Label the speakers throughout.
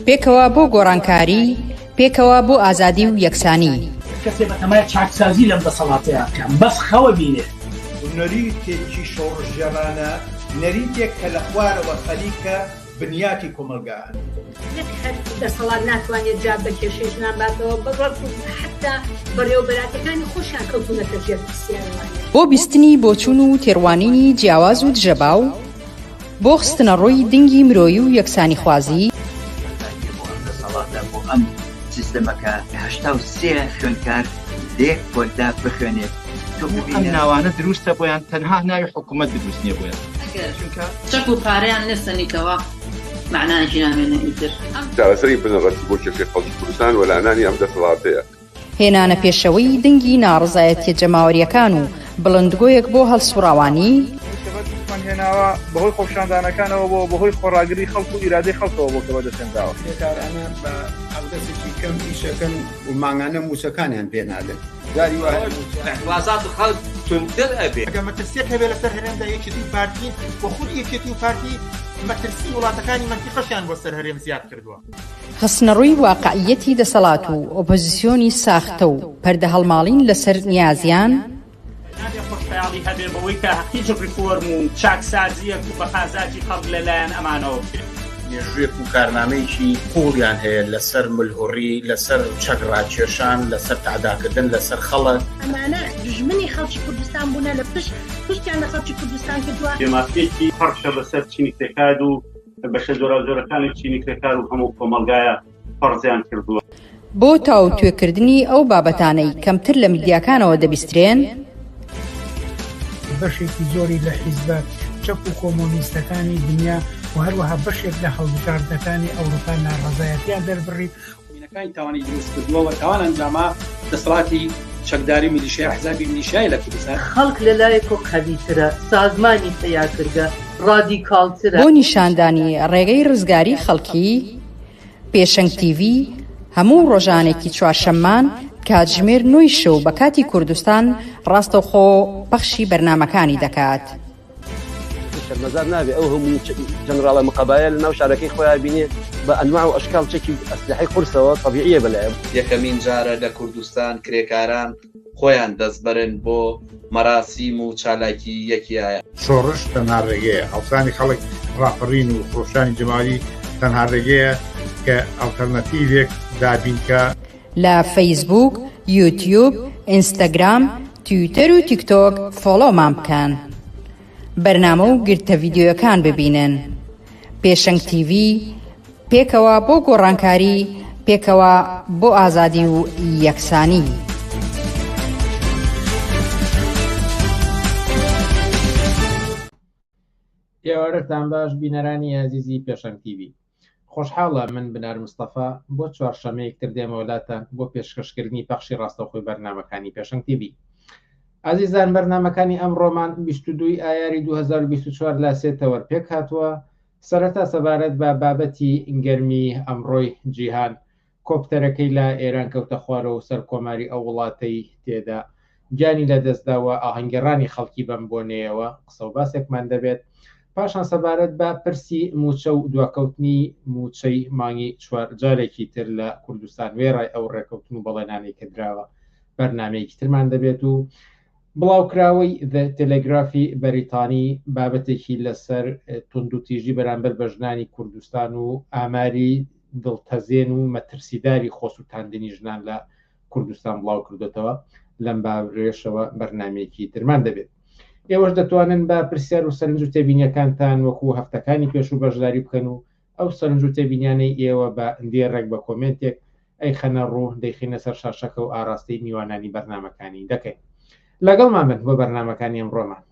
Speaker 1: پێکەوە بۆ گۆڕانکاری، پێکەوە بۆ ئازادی و یەکسانی.
Speaker 2: کەسێ بەتەمای چاکسازی لەم دەسەڵاتەیە بکەم، بەس خەوە بینێ.
Speaker 3: نەریتێکی شۆڕژێرانە، نەریتێک کە لە خوارەوە خەلیکە بنیاتی کۆمەلگان.
Speaker 4: نەک هەر دەسەڵات ناتوانێت جا بە کێشەش ناباتەوە بەڕەک حتا بەڕێوەبەراتەکانی خۆشیان کەوتونەتە ژێر پرسیارەوانی.
Speaker 1: بۆ بیستنی بۆچوون و تێڕوانینی جیاواز و دژەباو، بۆ خستنە ڕووی دنگی مرۆیی و یەکسانی خوازی،
Speaker 5: بۆ ئەم سیستەمەکە 83 خوێندکار دێک بۆدا بخوێنێت.
Speaker 6: ئەم ناوانە دروستە بۆیان تەنها ناوی حکوومەت دروست نییە بۆیان
Speaker 7: چەک و پارەیان نستنیتەوە معناژی نامێنە ئیتر
Speaker 8: چارەسەری بنەڕەتی بۆ کێشەی خەڵکی کوردستان وەلانانی ئەم دەسەڵاتەیە.
Speaker 1: هێنانە پێشەوەی دنگی ناڕزایەتیە جەماوەریەکان و بڵندگۆیەک بۆ هەڵسوراوانی،
Speaker 9: هێناوە بەهۆی خۆپشاندانەکانەوە بۆ بەهۆی خۆڕاگری خەڵک و ئیرادەی خەڵکەوە بۆ کەوە دەسێنراوە.
Speaker 3: پێکارانە بە ئەڵدەسێکی کەم ئیشەکەن و ماگانە موچەکانیان پێ نادەن.
Speaker 10: وازات خەڵک تونتر ئەبێ.
Speaker 11: ئەگەر مەترسیەک هەبێ لەسەر هەرێمدا یەکێتی و پارتی بۆ خود یەکێتی و پارتی مەترسی وڵاتەکانی منتیقەشیان بۆ سەر هەرێم زیاد کردووە.
Speaker 1: خستنەڕووی واقعیەتی دەسەڵات و ئۆپۆزیسیۆنی ساختە و پەردە هەڵماڵین لەسەر نیازیان،
Speaker 2: خۆشحاڵی هەبێ بەوەی کە هیچ ریفۆرم و چاکسازیەک و بەخازاتی خەڵک لەلایەن ئەمانەوە بکرێت.
Speaker 3: مێژوویەک و کارنامەیەکی پوڵیان هەیە لەسەر ملهوڕی، لەسەر چەکڕاکێشان، لەسەر تعداکردن لەسەر خەڵک.
Speaker 4: ئەمانە دژمنی خەڵکی کوردستان بوونە لە پشتیان لە خەڵکی کوردستان کردووە.
Speaker 2: دێماسپێکی پەرشە بەسەر چینی کرێکار و بەشە جۆرەجۆرەکانی چینی کرێکار و هەموو کۆمەلگایە پەرزیان کردووە.
Speaker 1: بۆ تاو توێکردنی ئەو بابەتانەی کەمتر لە میدیاکانەوە دەبیسترێن،
Speaker 12: بەشێکی زۆری لە حیزبە چەپ و کۆمۆنیستەکانی دنیا و هەروەها بەشێک لە هەڵبژاردنەکانی ئەوروپا ناڕەزایەتیان دەربڕی
Speaker 13: وینەکانی تاوانی دروست کردووە و تاوان ئەنجاما دەسەڵاتی چەکداری میلیشیای حزابی میلیشیای لە کوردستان.
Speaker 7: خەڵک لەلایەکۆ قەویترە، سازمانی پەیاکردە، ڕادیکاڵترە.
Speaker 1: بۆ نیشاندانی ڕێگەی ڕزگاری خەڵکی، پێشەنگ تیڤ هەموو ڕۆژانێکی چوارشەممان کاتژمێر 9 شەو بە کاتی کوردستان ڕاستەوخۆ پەخشی بەرنامەکانی دەکات.
Speaker 14: مەزار نابێ ئەو هەموو جەنەراڵە مقابایە لە ناو شارەکەی خۆیان بینێ بە ئەنواع و ئەشکال چەکی ئەسلحەی قورسەوە طبیعیە بەلایەن.
Speaker 10: یەکەمین جارە لە کوردستان کرێکاران خۆیان دەستبەرن بۆ مەراسیم و چالاکی یەکیایە.
Speaker 3: شۆڕش تەنها ڕێگەیە، هەڵسانی خەڵک ڕاپەڕین و خۆشانی جەمالی تەنها ڕێگەیە کە ئەڵتەرنەتیڤێک دابینکە.
Speaker 1: لە فەیسبوک، یوتیوب، ئینستاگرام، تویتەر و تیکتۆک فۆلۆمان بکەن. بەرنامە و گرتە ڤیدیۆیەکان ببینن. پێشەنگ تیڤ، پێکەوە بۆ گۆڕانکاری، پێکەوە بۆ ئازادی و یەکسانی.
Speaker 15: ئێوارەتان باش بینەرانی عەزیزی پێشەنگ تیڤ. خۆشحاڵە من بنار مستەفا بۆ چوارشەمەیەکتر دێمەوەلاتان بۆ پێشکەشکردنی پەخشی ڕاستەوخۆی بەرنامەکانی پێشەنگ تیڤ. عزیزان بەرنامەکانی ئەمڕۆمان 22 ئایاری 2024 لا سێتەوە پێک هاتووە. سەرەتا سەبارەت بە بابەتی گەرمی ئەمڕۆی جیهان، کۆپتەرەکەی لە ئێران کەوتە خوارەوە سەر کۆماری ئەو وڵاتەی تێدا گیانی لە دەستداوە ئاهەنگێڕانی خەڵکی بەم بۆنەیەوە قسە و باسێکمان دەبێت. پاشان سەبارەت بە پرسی موچە و دواکەوتنی موچەی مانگی 4 جارێکی تر لە کوردستان وێڕای ئەو ڕێکەوتن و بەڵێنانی کە دراوە بەرنامەیەکی ترمان دەبێت و بڵاوکراوەی تەلەگرافی بەریتانی بابەتێکی لەسەر توندوتیژی بەرامبەر بە ژنانی کوردستان و ئاماری دڵتەزێن و مەترسیداری خۆسووتاندنی ژنان لە کوردستان بڵاو کردوێتەوە. لەم باڕێشەوە بەرنامەیەکی ترمان دەبێت. ئێوەش دەتوانن بە پرسیار و سەرنج و تێبینیەکانتان وەکو هەفتەکانی پێش و بەشداری بکەن و ئەو سەرنج و تێبینیانەی ئێوە بە دێڕێک بە کۆمنتێک ئەی خەنە ڕوو دەیخینە سەر شاشەکە و ئاراستەی میوانانی بەرنامەکانی دەکەین. لەگەڵمان بن بۆ بەرنامەکانی ئەمڕۆمان.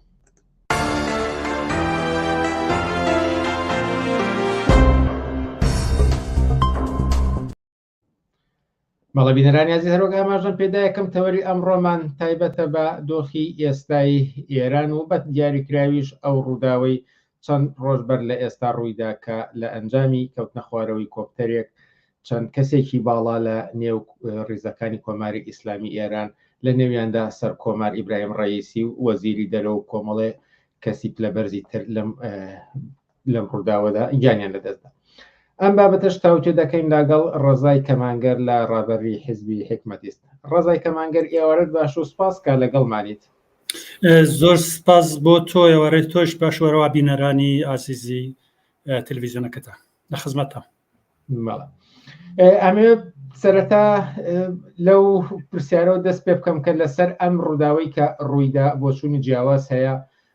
Speaker 15: بەڵێ بینەرانی عەزیز هەروەک ئاماژەم پێدا یەکەم تەوەری ئەمڕۆمان تایبەتە بە دۆخی ئێستای ئێران و بە دیاریکراویش ئەو ڕووداوەی چەند ڕۆژبەر لە ئێستا ڕوویدا کە لە ئەنجامی کەوتنە خوارەوەی کۆپتەرێک چەند کەسێکی باڵا لە نێو ڕیزەکانی کۆماری ئیسلامی ئێران لە نێویاندا سەر کۆمار ئیبراهیم ڕەئیسی و وەزیری دەرەوە و کۆمەڵێ کەسی پلەبەرزی تر لەم ڕووداوەدا گیانیان لەدەستدا. ئەم بابەتەش تاوتێ دەکەین لەگەڵ ڕزای کەمانگەر لە ڕابەری حیزبی حکمەتیست. ڕزای کەمانگەر ئێوارەت باش و سپاس کا لەگەڵمانیت.
Speaker 16: زۆر سپاس بۆ تۆ ئێوارەی تۆش باشوەرەوە بینەرانی ئازیزی تەلەڤیزیۆنەکەتە لە خزمەتە.
Speaker 15: ئەمێ سەرەتا لەو پرسیارەوە دەست پێ بکەم کە لەسەر ئەم ڕووداوی کە ڕوویدا بۆ چوونی جیاواز هەیە،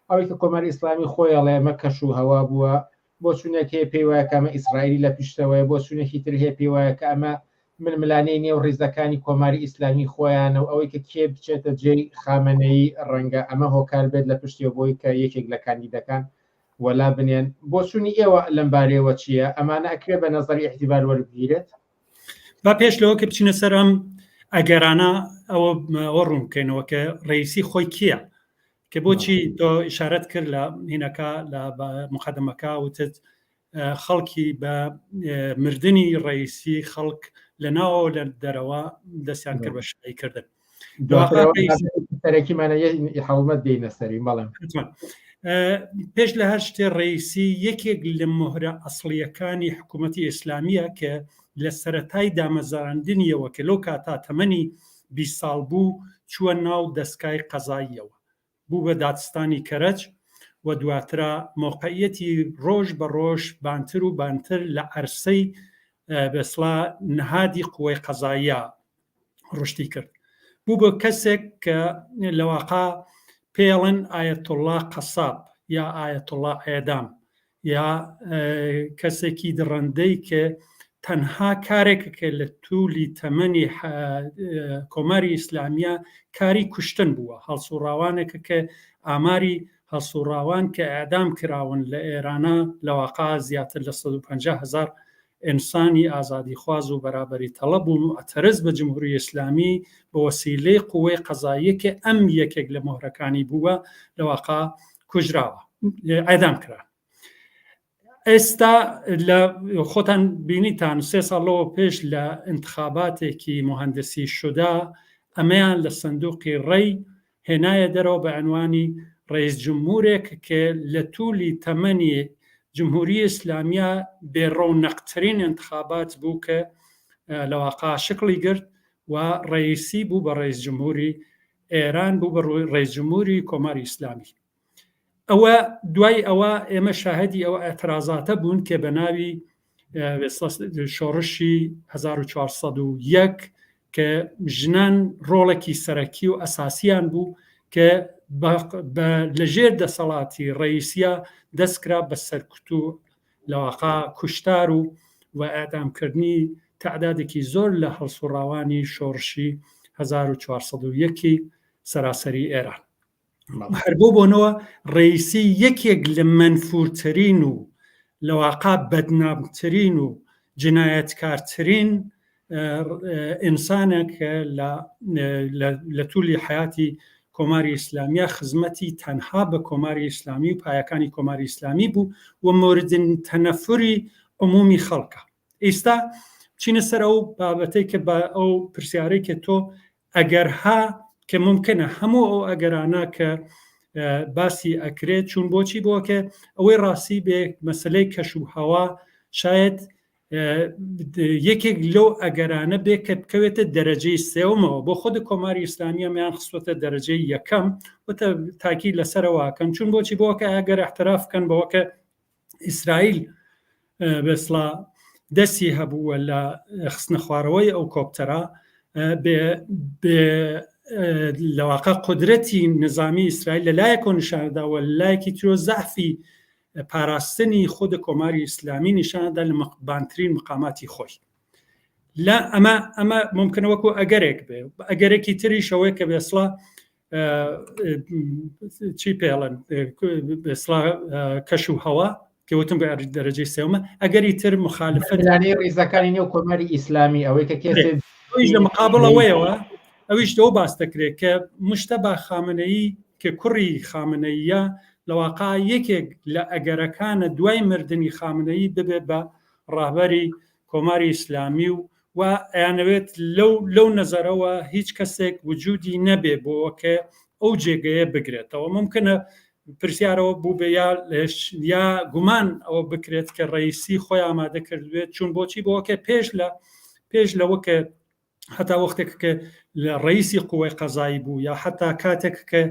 Speaker 15: ئەوەی کە کۆماری ئیسلامی خۆی ئەڵێ ئەمە کەش و هەوا بووە، بۆ چوونێک هەیە پێی وایە کە ئەمە ئیسرائیلی لە پشتەوەیە، بۆ چوونێکی تر هەیە پێی وایە کە ئەمە ململانەی نێو ڕێزەکانی کۆماری ئیسلامی خۆیانە و ئەوەی کە کێ بچێتە جێی خامنەیی ڕەنگە ئەمە هۆکار بێت لە پشتیەوە بۆی کە یەکێک لە کاندیدەکان وەلا بنێن. بۆ چوونی ئێوە لەم بارەیەوە چییە؟ ئەمانە ئەکرێ بە نەزەری احتیبار وەربگیرێت؟
Speaker 16: با پێش لەوە کە بچینە سەر ئەم ئەگەرانە ئەوە ڕوون بکەینەوە کە ڕئیسی خۆی کییە، کە بۆچی تۆ ئیشارەت کرد لە هینەکە لە مقدمەکە وتت خەڵکی بە مردنی ڕئیسی خەڵک لە ناوە لە دەرەوە دەستیان کرد بە شایکردن.
Speaker 15: سەرەکیمانە حاڵمەت دێنە سەری بەڵێم.
Speaker 16: پێش لە هەر شتێ ڕئیسی یەکێک لە مۆهرە ئەسڵیەکانی حکوومەتی ئیسلامیە کە لە سەرەتای دامەزراندنیەوە کە لەو کاتا تەمەنی 20 ساڵ بوو چووە ناو دەستگای قەزاییەوە، بوو بە دادستانی کەرەج و دواترا مۆقعیەتی ڕۆژ بە ڕۆژ بانتر و بانتر لە عەرسەی بەسڵا نهادی قووەی قەزاییە ڕشتی کرد. بوو بە کەسێک کە لەواقع پێڵن ئایەتوڵڵا قەساب یا ئایەتوڵڵا ئێدام یا کەسێکی دڕندەی کە تەنها کارێکە کە لە توولی تەمەنی کۆماری ئیسلامیە کاری کوشتن بووە، هەڵسوڕاوانێکە کە ئاماری هەڵسوڕاوان کە ئەعدام کراون لە ئێرانە لەواقع زیاتر لە 150,000 ئینسانی ئازادیخواز و بەرابەری تەڵەب بوون و ئەتەرز بە جمهوری ئیسلامی بە وەسیلەی قووەی قەزاییە کە ئەم یەکێک لە مۆهرەکانی بووە لەواقع کوژراوە، ئەعدام کرا. ئێستا لە خۆتان بینیتان 3 ساڵەوە پێش لە انتخاباتێکی مهندسی شودا ئەمەیان لە سندوقی ڕێی هێنایە دەرەوە بە عنوانی ڕئیس جمهورێک کە لە توولی تەمەنی جمهوری ئیسلامیە بێڕەونەقترین انتخابات بوو کە لەواقع شکلی گرت و ڕئیسی بوو بە ڕئیس جمهوری ئێران، بوو بە ڕئیس جمهوری کۆماری ئیسلامی. ئەوە دوای ئەوە ئێمە شاهدی ئەوە ئەترازاتە بوون کە بە ناوی شۆڕشی 1401 کە ژنان ڕۆڵێکی سەرەکی و ئەساسیان بوو کە لەژێر دەسەڵاتی ڕئیسیە دەستکرا بە سەرکوت و لەواقع کوشتار و ئەعدامکردنی تعدادێکی زۆر لە هەڵسوڕاوانی شۆڕشی 1401 سەراسەری ئێران. هەربوو بۆنەوە ڕئیسی یەکێک لە منفورترین و لەواقع بەدنامترین و جنایەتکارترین ئینسانێکە لە توولی حیاتی کۆماری ئیسلامیە خزمەتی تەنها بە کۆماری ئیسلامی و پایەکانی کۆماری ئیسلامی بوو و موردن تەنەفوری عمومی خەڵکە. ئێستا چینە سەر ئەو بابەتەی کە بە ئەو پرسیارەی کە تۆ ئەگەرها کە ممکنە هەموو ئەو ئەگەرانە کە باسی ئەکرێت چون بۆچی بۆ کە ئەوەی ڕاستی بێ مەسلەی کەش و هەوا شاید یەکێک لەو ئەگەرانە بێ کە بکەوێتە دەرەجەی سێومەوە بۆ خۆی کۆماری ئیسلامیەمیان خستوەتە دەرەجەی یەکەم وتە تاکی لەسەرەوەکەن چون بۆچی بۆکە ئەگەر احترافکەن بەوەکە ئیسرائیل بەسڵا دەستی هەبووە لە خستنە خوارەوەی ئەو کۆپتەرە لەواقع قدرەتی نظامی ئیسرائیل لە لایەکۆ نیشانداوە لایەکی ترۆ زەعفی پاراستنی خود کۆماری ئیسلامی نیشاندا لە بانترین مقاماتی خۆی. لە ئەمە ممکنە وەکو ئەگەرێک بێ ئەگەرێکی تری شەوەیە کە بێسڵا چی پێڵن بێسڵا کەش و هەوا کەوتم بە دەرەجەی سێومە ئەگەری تر مخالفەت
Speaker 15: ڕێزەکانی نێو کۆماری ئیسلامی ئەوەی کە کێسێ
Speaker 16: لە مقابل ئەوەیەوە ئەویش دەو باس دەکرێت کە مشتەبا خامنەیی کە کوڕی خامنەیە لەواقع یەکێک لە ئەگەرەکانە دوای مردنی خامنەیی ببێت بە ڕاهبەری کۆماری ئیسلامی و ئەیانەوێت لەو نەزەرەوە هیچ کەسێک وجودی نەبێ بۆ کە ئەو جێگەیە بگرێتەوە. ممکنە پرسیارەوە بوو بێ یا گومان ئەوە بکرێت کە ڕئیسی خۆی ئامادە کردوێت چون بۆچی بۆکە پێش لەوەکە هەتا وەختێک کە لە ڕئیسی قووەی قەزایی بوو یا حتا کاتێک کە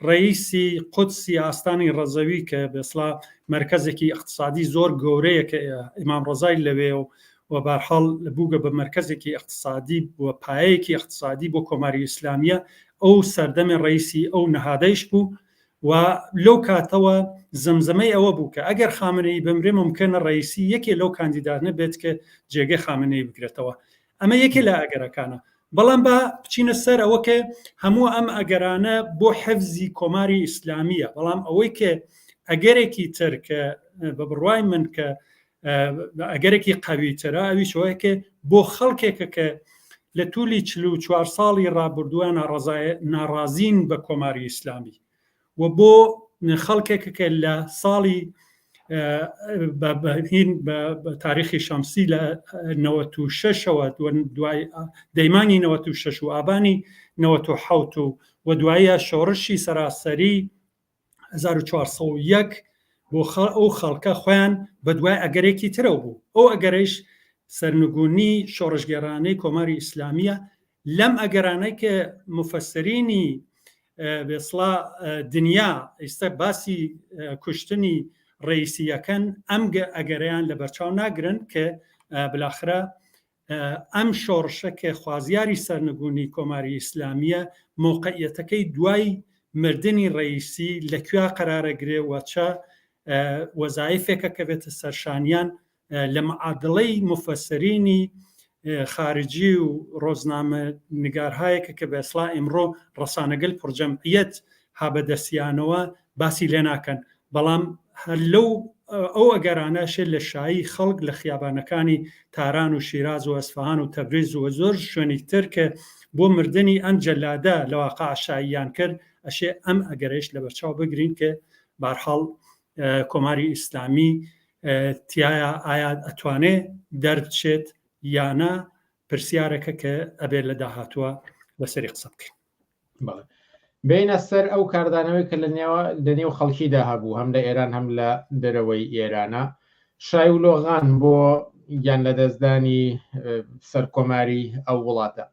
Speaker 16: ڕئیسی قودسی ئاستانی ڕەزەوی کە بەسڵا مرکزێکی اقتصادی زۆر گەورەیە کە ئیمام ڕەزای لەوێ و بەرحاڵ بووگە بە مرکزێکی اقتصادی بووە پایەیەکی اقتصادی بۆ کۆماری ئیسلامیە ئەو سەردەمی ڕئیسی ئەو نەهادەیش بوو و لەو کاتەوە زەمزەمەی ئەوە بوو کە ئەگەر خامنەی بمرێ ممکنە ڕئیسی یەکێ لەو کاندیدانە بێت کە جێگەی خامنەی بگرێتەوە. ئەمە یەکێ لە ئەگەرەکانە. بەڵام بە بچینە سەر ئەوە کە هەموو ئەم ئەگەرانە بۆ حەفزی کۆماری ئیسلامیە، بەڵام ئەوەی کە ئەگەرێکی تر کە بە بڕوای من کە ئەگەرێکی قەویترە ئەویشەوەیە کە بۆ خەڵکێکە کە لە توولی 44 ساڵی ڕابردووە ناڕازین بە کۆماری ئیسلامی و بۆ خەڵکێکە کە لە ساڵی بە تاریخی شەمسی لە 96ەوە دوای دەیمانی 96 و ئابانی 97 و دوایە شۆڕشی سەراسەری 1401 بۆ ئەو خەڵکە خۆیان بە دوای ئەگەرێکی ترە بوو. ئەو ئەگەرەیش سەرنگونی شۆڕشگەرانەی کۆماری ئیسلامیە لەم ئەگەرانەی کە مفەسرینی بێسڵا دنیا ئێستا باسی کوشتنی ڕئیسیەکەن ئەم ئەگەریان لە بەرچاو ناگرن کە بلاخرە ئەم شۆڕشە کە خوازیاری سەرنگونی کۆماری ئیسلامیە موقعیەتەکەی دوای مردنی ڕئیسی لەکوێ قەرارەگرێ و چە وەزایفێکە کە بێتە سەرشانیان لە معادڵەی مفەسرینی خارجی و ڕۆزنامە نگارهایەکە کە بەسڵا ئێمڕۆ ڕەسانەگەل پڕجەمعیەت هابەدەسیانەوە باسی لێ ناکەن. بەڵام لەو ئەو ئەگەرانەشێت لە شایی خەڵک لە خیابانەکانی تاران و شیراز و ئەسفەهان و تەبریز و زۆر شوێنی تر کە بۆ مردنی ئەم جەلادە لە واقع شاییان کرد ئەشێ ئەم ئەگەرەش لە بەرچاو بگرین کە بەرحاڵ کۆماری ئیسلامی تایە ئایا ئەتوانێت دەربچێت یانە پرسیارەکە کە ئەبێت لە داهاتووە بەسەری قسە بکەین.
Speaker 15: بینە سەر ئەو کاردانەوەی کە لە نێو خەڵکیدا هەبوو هەم لە ئێران هەم لە دەرەوەی ئێرانە شای و لۆغان بۆ گیان لە دەستدانی سەرکۆماری ئەو وڵاتە.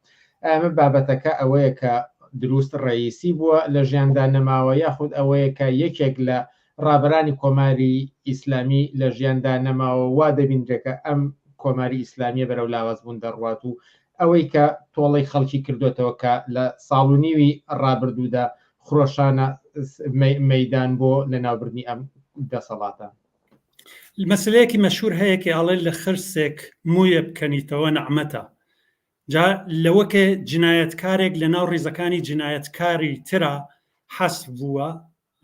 Speaker 15: ئەمە بابەتەکە ئەوەیە کە دروست ڕئیسی بووە لە ژیاندا نەماوە یاخود ئەوەیە کە یەکێک لە ڕابرانی کۆماری ئیسلامی لە ژیاندا نەماوە وا دەبینرێکە ئەم کۆماری ئیسلامیە بەرەو لاوازبوون دەڕوات و ئەوەی کە تۆڵی خەڵکی کردوێتەوە کە لە ساڵ و نیوی ڕابردوودا خرۆشانە مەیدان بۆ لە ناوبردنی ئەم دەسەڵاتە.
Speaker 16: مەسلەیەکی مەشهور هەیە کە ئاڵێ لە خرسێک مویە بکەنیتەوە نەعمەتە. جا لەوەکە جنایەتکارێک لە ناو ڕیزەکانی جنایەتکاری ترە حەسب بووە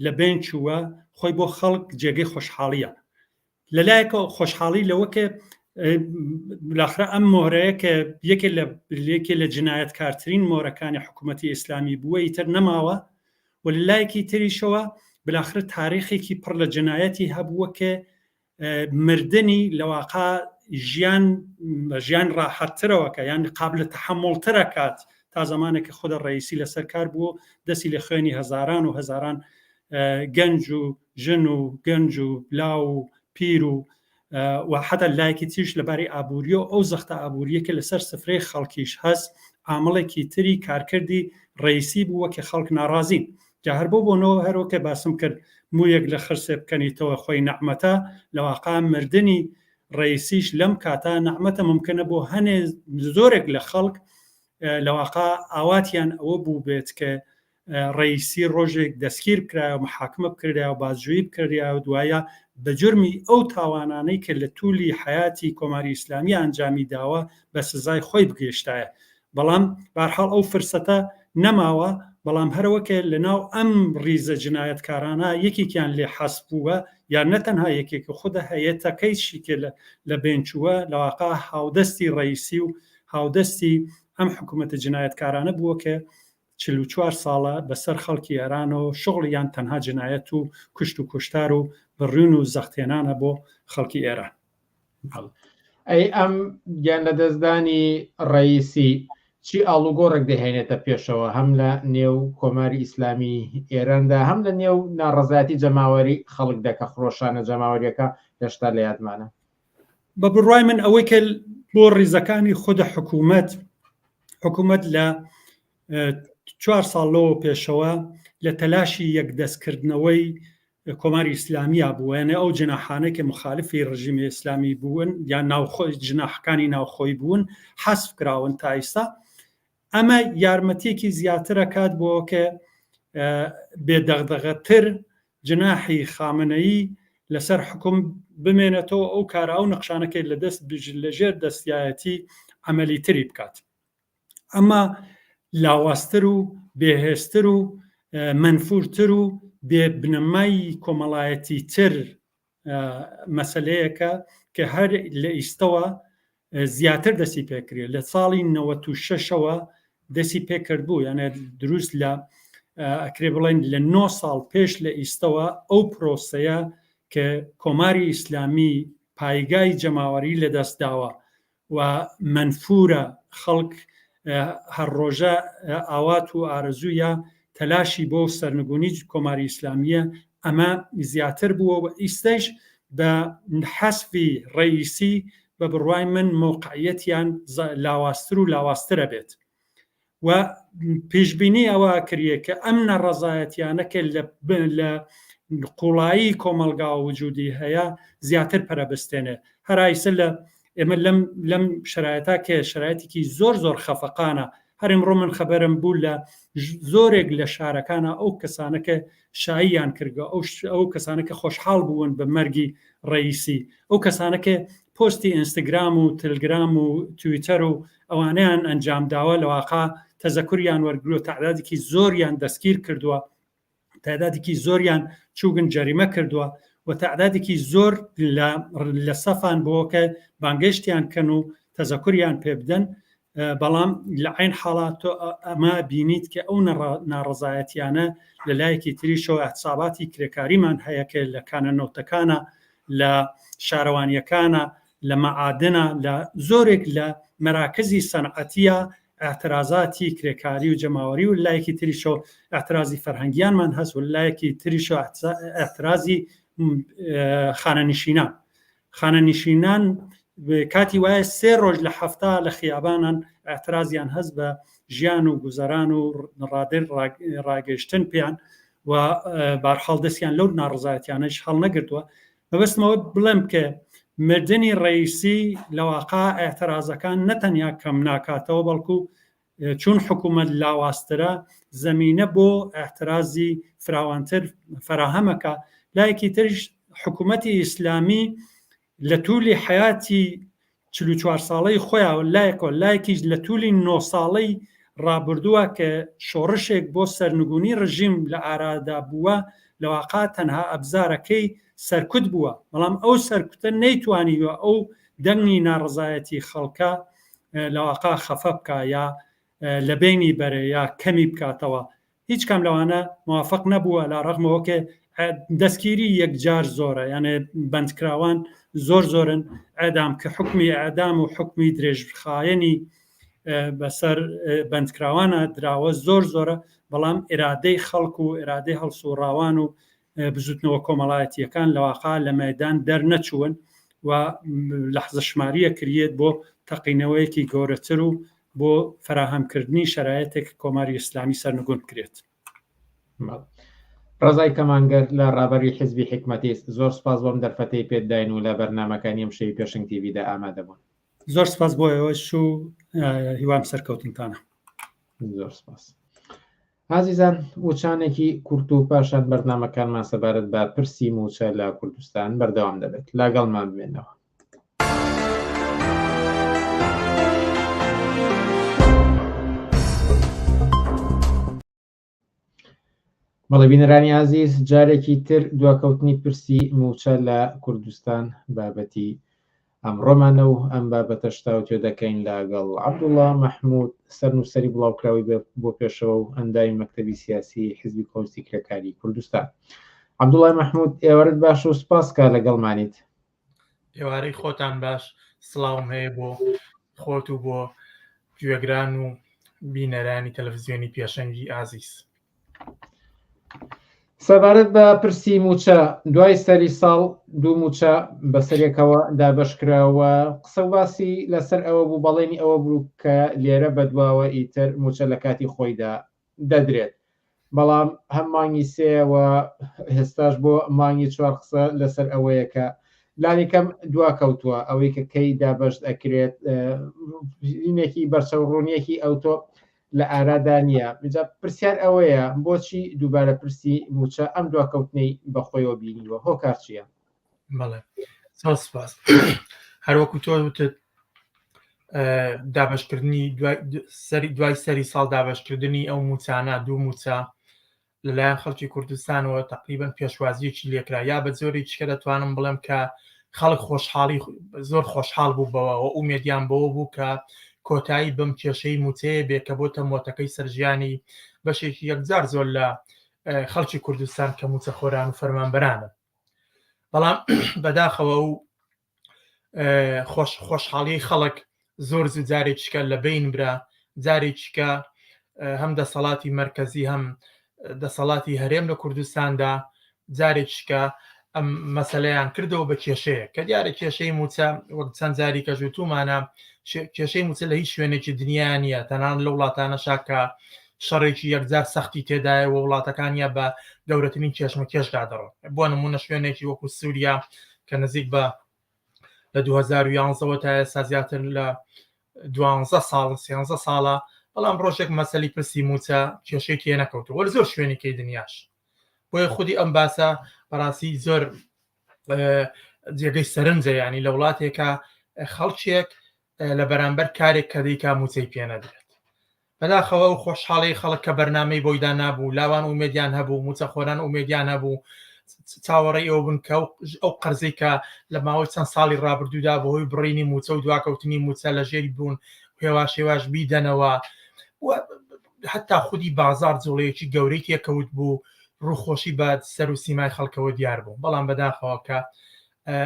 Speaker 16: لە بین چووە خۆی بۆ خەڵک جێگەی خۆشحاڵیە. لەلایەکە خۆشحاڵی لەوەکە بالاخرە ئەم مۆرەیە کە یەکێ لە جنایەتکارترین مۆرەکانی حکوومەتی ئیسلامی بووە ئیتر نەماوە و لەلایەکی تریشەوە بالاخرە تاریخێکی پڕ لە جنایەتی هەبووە کە مردنی لەواقع ژیان ڕاحەتترەوەکە یان قابلە تەحمڵترە کات تا زمانێک کە خودە ڕئیسی لەسەر کار بووە دەستی لە خوێنی هەزاران و هەزاران گەنج و ژن و گەنج و بلاو و پیر و حتا لایەکی تریش لەباری ئابووری و ئەو زەختە ئابووریە کە لەسەر سفرەی خەڵکیش هەست ئامەڵێکی تری کارکردی ڕئیسی بووە کە خەڵک ناڕازین. جا هەر بۆ بۆنەوە هەرۆکە باسم کرد مویەک لە خرسێ بکەنیتەوە خۆی نەعمەتە لەواقع مردنی ڕئیسیش لەم کاتە نەعمەتە ممکنە بۆ هەنێ زۆرێک لە خەڵک لەواقع ئاواتیان ئەوە بوو بێت کە ڕئیسی ڕۆژێک دەستگیر بکرایە و محاکمە بکردای و بازجویی بکردیا و دوایە بە جرمی ئەو تاوانانەی کە لە توولی حیاتی کۆماری ئیسلامی ئەنجامی داوە بە سزای خۆی بگەیشتایە. بەڵام بەرحاڵ ئەو فرسەتە نەماوە، بەڵام هەرەوەکە لە ناو ئەم ڕیزە جنایەتکارانە یەکێکیان لێ حەسب بووە یان نەتەنها یەکێک خودە هەیەتەکەیشی کە لە بێنچووە لەواقع هاودەستی ڕئیسی و هاودەستی ئەم حکوومەتە جنایەتکارانە بووە کە 44 ساڵە بەسەر خەڵکی ئێران و شغڵیان تەنها جنایەت و کوشت و کوشتار و بڕون و زەختێنانە بۆ خەڵکی ئێران.
Speaker 15: ئەی ئەم گیان لە دەستدانی ڕئیسی چی ئاڵوگۆڕێک دەهێنێتە پێشەوە هەم لە نێو کۆماری ئیسلامی ئێراندا هەم لە نێو ناڕەزایەتی جەماوەری خەڵکدا کە خڕۆشانە جەماوەریەکە هێشتا لە یادمانە.
Speaker 16: بە بڕوای من ئەوەی کە بۆ ڕیزەکانی خودە حکوومەت لە 4 ساڵەوە پێشەوە لە تەلاشی یەکدەستکردنەوەی کۆماری ئیسلامیا بووێنە ئەو جناحانەی کە مخالفی ڕژیمی ئیسلامی بوون یان جناحەکانی ناوخۆی بوون حەسف کراون تا ئێستا. ئەمە یارمەتیەکی زیاترە کات بۆ کە بێدەغدەغەتر جناحی خامنەیی لەسەر حکوم بمێنێتەوە ئەو کارە ئەو نەخشانەکەی لەژێر دەستیایەتی عملیتری بکات. ئەمە لاواستر و بێهێزتر و منفورتر و بێ بنەمای کۆمەڵایەتی تر مەسلەیەکە کە هەر لە ئیستەوە زیاتر دەستی پێکرێت. لە ساڵی 96ەوە دەستی پێکرد بوو، یانە دروست لە ئەکرێ بڵێن لە 9 ساڵ پێش لە ئیستەوە ئەو پرۆسەیە کە کۆماری ئیسلامی پایگای جەماوەری لەدەستداوە و منفورە خەڵک هەر ڕۆژە ئاوات و ئارەزوویە تەلاشی بۆ سەرنگونی کۆماری ئیسلامیە ئەمە زیاتر بووە و ئیستەش بە حەسفی ڕئیسی بە بڕوای من موقعیەتیان لاواستر و لاواسترە بێت و پێشبینی ئەوە کردە کە ئەم نەڕەزایەتیانەکە لە قوڵایی کۆمەلگا وجودی هەیە زیاتر پەرەبستێنێ. هەرایسە لە ئێمە لەم شرایەتا کە شرایەتێکی زۆر خەفەقانە هەر ئەمڕۆ من خەبەرم بوو لە زۆرێک لە شارەکانە ئەو کەسانەکە شاییان کردگە ئەو کەسانەکە خۆشحاڵ بوون بە مەرگی ڕئیسی، ئەو کەسانەکە پۆستی ئینستاگرام و تلگرام و تویتەر و ئەوانیان ئەنجام داوە لە واقع تەزەکوریان وەرگرۆ تعدادێکی زۆریان دەستگیر کردووە، تعدادێکی زۆریان چووگن جەریمە کردووە و تعدادێکی زۆر لە سەفان بۆ کە بانگەشتیان کەن و تەزەکوریان پێ بدەن. بەڵام لە عین حاڵات ئەمە بینیت کە ئەو ناڕەزایەتیانە لە لایەکی تریشەوە احتساباتی کرێکاریمان هەیە کە لە کانەنەوتەکانە، لە شارەوانیەکانە، لە مەعادنە، لە زۆرێک لە مەراکزی سەنعەتیە اعترازاتی کرێکاری و جەماوەری و لایەکی تریشەوە اعترازی فەرهەنگیانمان هەست و لایەکی تریشەوە اعترازی خانەنشینان کاتی وایە 3 ڕۆژ لە هەفتە لە خیابانان اعترازیان هەست بە ژیان و گوزەران و ڕاگەشتن پێیان و بارحاڵ دەستیان لەو ناڕزایەتیانەش هەڵ نەگرتووە. بەبستمەوە بڵێم کە مردنی ڕئیسی لە واقع اعترازەکان نەتەنیا کەم ناکاتەوە بەڵکو چون حکوومەت لاواسترە زەمینە بۆ اعترازی فراوانتر فراهەمەکە. لایەکی ترش حکوومەتی ئیسلامی لە توولی حیاتی 44 ساڵەی خۆیان لایەکیش لە توولی 9 ساڵەی ڕابردووە کە شۆڕشێک بۆ سەرنگونی ڕژیم لە ئارادا بووە لە واقع تەنها ئەبزارەکەی سەرکوت بووە، بەڵام ئەو سەرکوتە نەیتوانیوە ئەو دەنگی ناڕزایەتی خەڵکە لە واقع خەفە بکە یا لە بینی بەرە یا کەمی بکاتەوە. هیچ کام لەوانە موافق نەبووە لە ڕەغمەوە کە دەستگیری یەکجار زۆرە، یانێ بەندکراوان زۆرن ئەدام کە حکمی ئەدام و حکمی درێژخایەنی بەسەر بەندکراوانە دراوە زۆرە، بەڵام ئێرادەی خەڵک و ئێرادەی هەڵسوڕاوان و بزوتنەوە کۆمەڵایەتیەکان لە واقع لە مەدان دەرنەچوون و لەحزە شماریە کردێت بۆ تەقینەوەیەکی گەورەتر و بۆ فراهەمکردنی شرایەتێک کۆماری ئیسلامی سەرنگون بکرێت.
Speaker 15: ڕزای کەمانگەر لە ڕابەری حیزبی حکمەتیست، زۆر سپاس بۆم دەرفەتەی پێداین و لە بەرنامەکانی ئەم شەوی پێشنگ تیڤیدا ئامادەبوون.
Speaker 16: زۆر سپاس بۆ ئێوەش و هیوام سەرکەوتنتانە.
Speaker 15: زۆر سپاس. عزیزان، وچانێکی کورت و پاشان بەرنامەکانمان سەبارەت بە پرسی موچە لە کوردستان بەردەوام دەبێت. لاگەڵمان بمێنەوە. بەڵێ بینەرانی عزیز، جارێکی تر دواکەوتنی پرسی موچە لە کوردستان بابەتی ئەمڕۆمانە و ئەم بابەتە شتاوتێ دەکەین لەگەڵ عەبدوڵڵا مەحموود سەرنووسەری بڵاوکراوی بۆ پێشەوە و ئەندامی مەکتەبی سیاسی حیزبی کۆمونیستی کرێکاری کوردستان. عەبدوڵڵای مەحموود، ئێوارت باش و سپاسکە لەگەڵمانیت.
Speaker 11: ئێوارەی خۆتان باش، سڵاوم هەیە بۆ خۆت و بۆ گوێگران و بینەرانی تەلەڤیزیۆنی پێشەنگی ئازیز.
Speaker 15: سەبارەت بە پرسی موچە دوای سەری ساڵ دوو موچە بەسەرێکەوە دابشکراوە قسە و باسی لەسەر ئەوە بوو بەڵێنی ئەوە بوو کە لێرە بەدواوە ئیتر موچە لە کاتی خۆیدا دەدرێت بەڵام هەم مانگی سێەوە هێستاش بۆ مانگی چوار قسە لەسەر ئەوەیە کە لانیکەم دوا کەوتووە ئەوەی کە کەی دابەشت ئەکرێت ینێکی بەرچەوڕوونیەکی ئەوتۆ لە ئارادا نییە پرسیار ئەوەیە بۆچی دووبارە پرسی موچە ئەم دواکەوتنەی بەخۆیەوە بینیوە هۆکار چییە؟
Speaker 11: بەڵێ سپاس هەروەکو تۆ وتت دابشکردنی دوای سەری ساڵ دابشکردنی ئەو موچانە دوو موچە لەلایەن خەڵکی کوردستانەوە تقریبان پێشوازیەکی لێکرا یا بە زۆری چکە دەتوانم بڵێم کە خەڵک خۆشحاڵی زۆر خۆشحاڵ بوو بەوە ئومێدیان بەوە بوو کە کۆتایی بم کێشەی موچەیە بێ کە بۆتە مۆتەکەی سەرژیانی بەشێکی یەکجار زۆر لە خەڵکی کوردستان کە موچە خۆران و فەرمانبەرانە بەڵام بەداخەوە و خۆشحاڵی خەڵک زۆر زوو جارێکیکە لە بین برا جارێکیکە هەم دەسەڵاتی مرکزی هەم دەسەڵاتی هەرێم لە کوردستاندا جارێکیکە ئەم مەسەلەیان کردەوە بە کێشەیە کە دیارە کێشەی موچە وەک چەند جاری کەژوتومانە کێشەی موچە لە هیچ شوێنێکی دنیا نیە تەنان لە وڵاتانەشا کە شەڕێکی یەکجار سەختی تێدایەوە وڵاتەکانیە بە گەورەترین کێشمە کێشدا دەڕۆن بۆ نمونە شوێنێکی وەکو سووریا کە نزیک بە لە 2011ەوە تا ئێستا زیاتر لە 12 ساڵ 13 ساڵە بەڵام ڕۆژێک مەسەلی پرسی موچە کێشەی تێ نەکەوتەوە وەرە زۆر شوێنێکی دنیاش بۆیە خودی ئەم باسە بەڕاستی زۆر جێگەی سەرنجە ینی لە وڵاتێکە خەڵکێک لە بەرامبەر کارێک کە دەیکا موچەی پێ نەدرێت بەداخەوە و خۆشحاڵی خەڵک کە بەرنامەی بۆیدا نابوو لاوان ئومێدیان هەبوو موچە خۆران ئومێدیان هەبوو چاوەڕێی ئەو بن کە ئەو قەرزەی کە لە ماوەی چەند ساڵی ڕابردوودا بەهۆی بڕینی موچە و دواکەوتنی موچە لە ژێری بوون هێوا شێواش بیدەنەوە حتا خودی بازار جوڵەیەکی گەورەی تێکەوت بوو ڕووخۆشی بە سەر و سیمای خەڵکەوە دیار بوو بەڵام بەداخەوە کە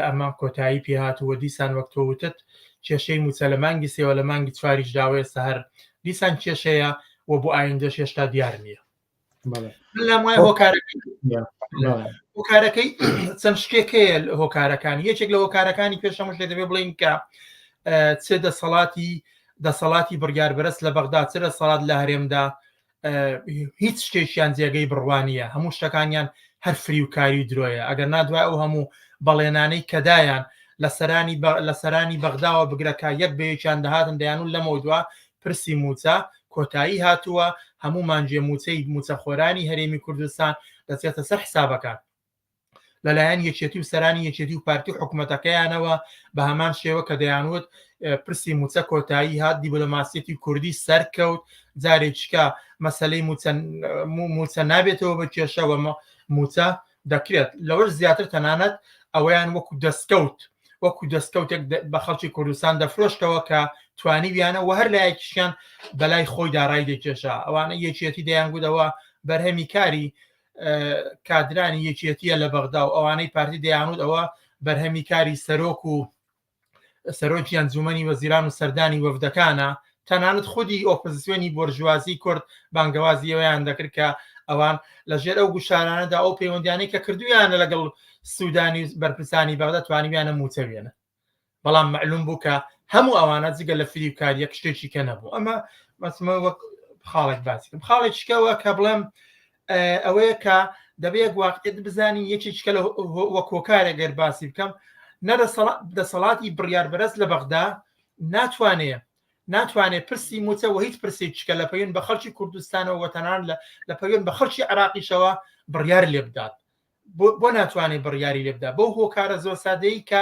Speaker 11: ئەمە کۆتایی پێهاتووە دیسان وەک تۆ وتت کێشەی موچە لە مانگی سێوە لە مانگی چواریش داوێ سەهر دیسان کێشەیە و بۆ ئایندەش هێشتا دیار نییە لەم وایە هۆکارەکەی چەند شتێکەیە هۆکارەکانی یەکێک لە هۆکارەکانی پێشەمەش لێ دەبێ بڵین کە چێ دەسەڵاتی بڕیاربەرست لە بەغدا چ دەسەڵات لە هەرێمدا هیچ شتێکیان جێگەی بڕوانیە هەموو شتەکانیان هەر فری و کاری و درۆیە ئەگەر نادوای ئەو هەموو بەڵێنانەی کەدایان لە سەرانی بەغداوە بگرەکە یەک بەیەکیان دەهاتن دەیانون لەمەوە دووە پرسی موچە کۆتایی هاتووە هەموو مانجێ موچەی موچە خۆرانی هەرێمی کوردستان دەچێتە سەر حسابەکان لەلایەن یەکێتی و سەرانی یەکێتی و پارتی حکوومەتەکەیانەوە بە هەمان شێوە کە دەیانوت پرسی موچە کۆتایی هات دیبلۆماسیەتی کوردی سەرکەوت جارێکیکە مەسەلەی موچە نابێتەوە بە کێشەوە موچە دەکرێت لەوەش زیاتر تەنانەت ئەوەیان وەکو دەستکەوتێک بە خەڵکی کوردستان دەفرۆشتەوە کە توانی بیانە و هەر لایەکیشیان بەلای خۆی داڕای دەکێشە ئەوانە یەکێتی دەیانگوتەوە بەرهەمی کاری کادرانی یەکێتیە لە بەغدا و ئەوانەی پارتی دەیانوت ئەوە بەرهەمی کاری سەرۆک و سەرۆکی ئەنجومەنی وەزیران و سەردانی وەفدەکانە تەنانەت خودی ئۆپۆزیسیۆنی بۆرژوازی کورد بانگەوازی ئەویان دەکرد کە ئەوان لەژێر ئەو گوشارانەدا ئەو پەیوەندیانەی کە کردویانە لەگەڵ سوودانی بەرپرسانی بەغدا توانیویانە موچە بێنە بەڵام معلوم بوو کە هەموو ئەوانە جگە لە فری و کاریەک شتێکی کە نەبوو ئەمە مەسمە وەک خاڵێک باسیکەم خاڵێکیکەوە کە بڵێم ئەوەیە کە دەبێت واقعیت بزانین یەکێکیکە لە وەک هۆکارێک گەر باسی بکەم دەسەڵاتی بڕیاربەرست لە بەغدا ناتوانێت پرسی موچە و هیچ پرسێکیکە لە پەیوەند بە خەڵکی کوردستانەوە وەتەنان لە پەیوەند بە خەڵکی عێراقیشەوە بڕیار لێ بدات بۆ ناتوانێت بڕیاری لێ بدات بەو هۆکارە زۆر سادەیی کە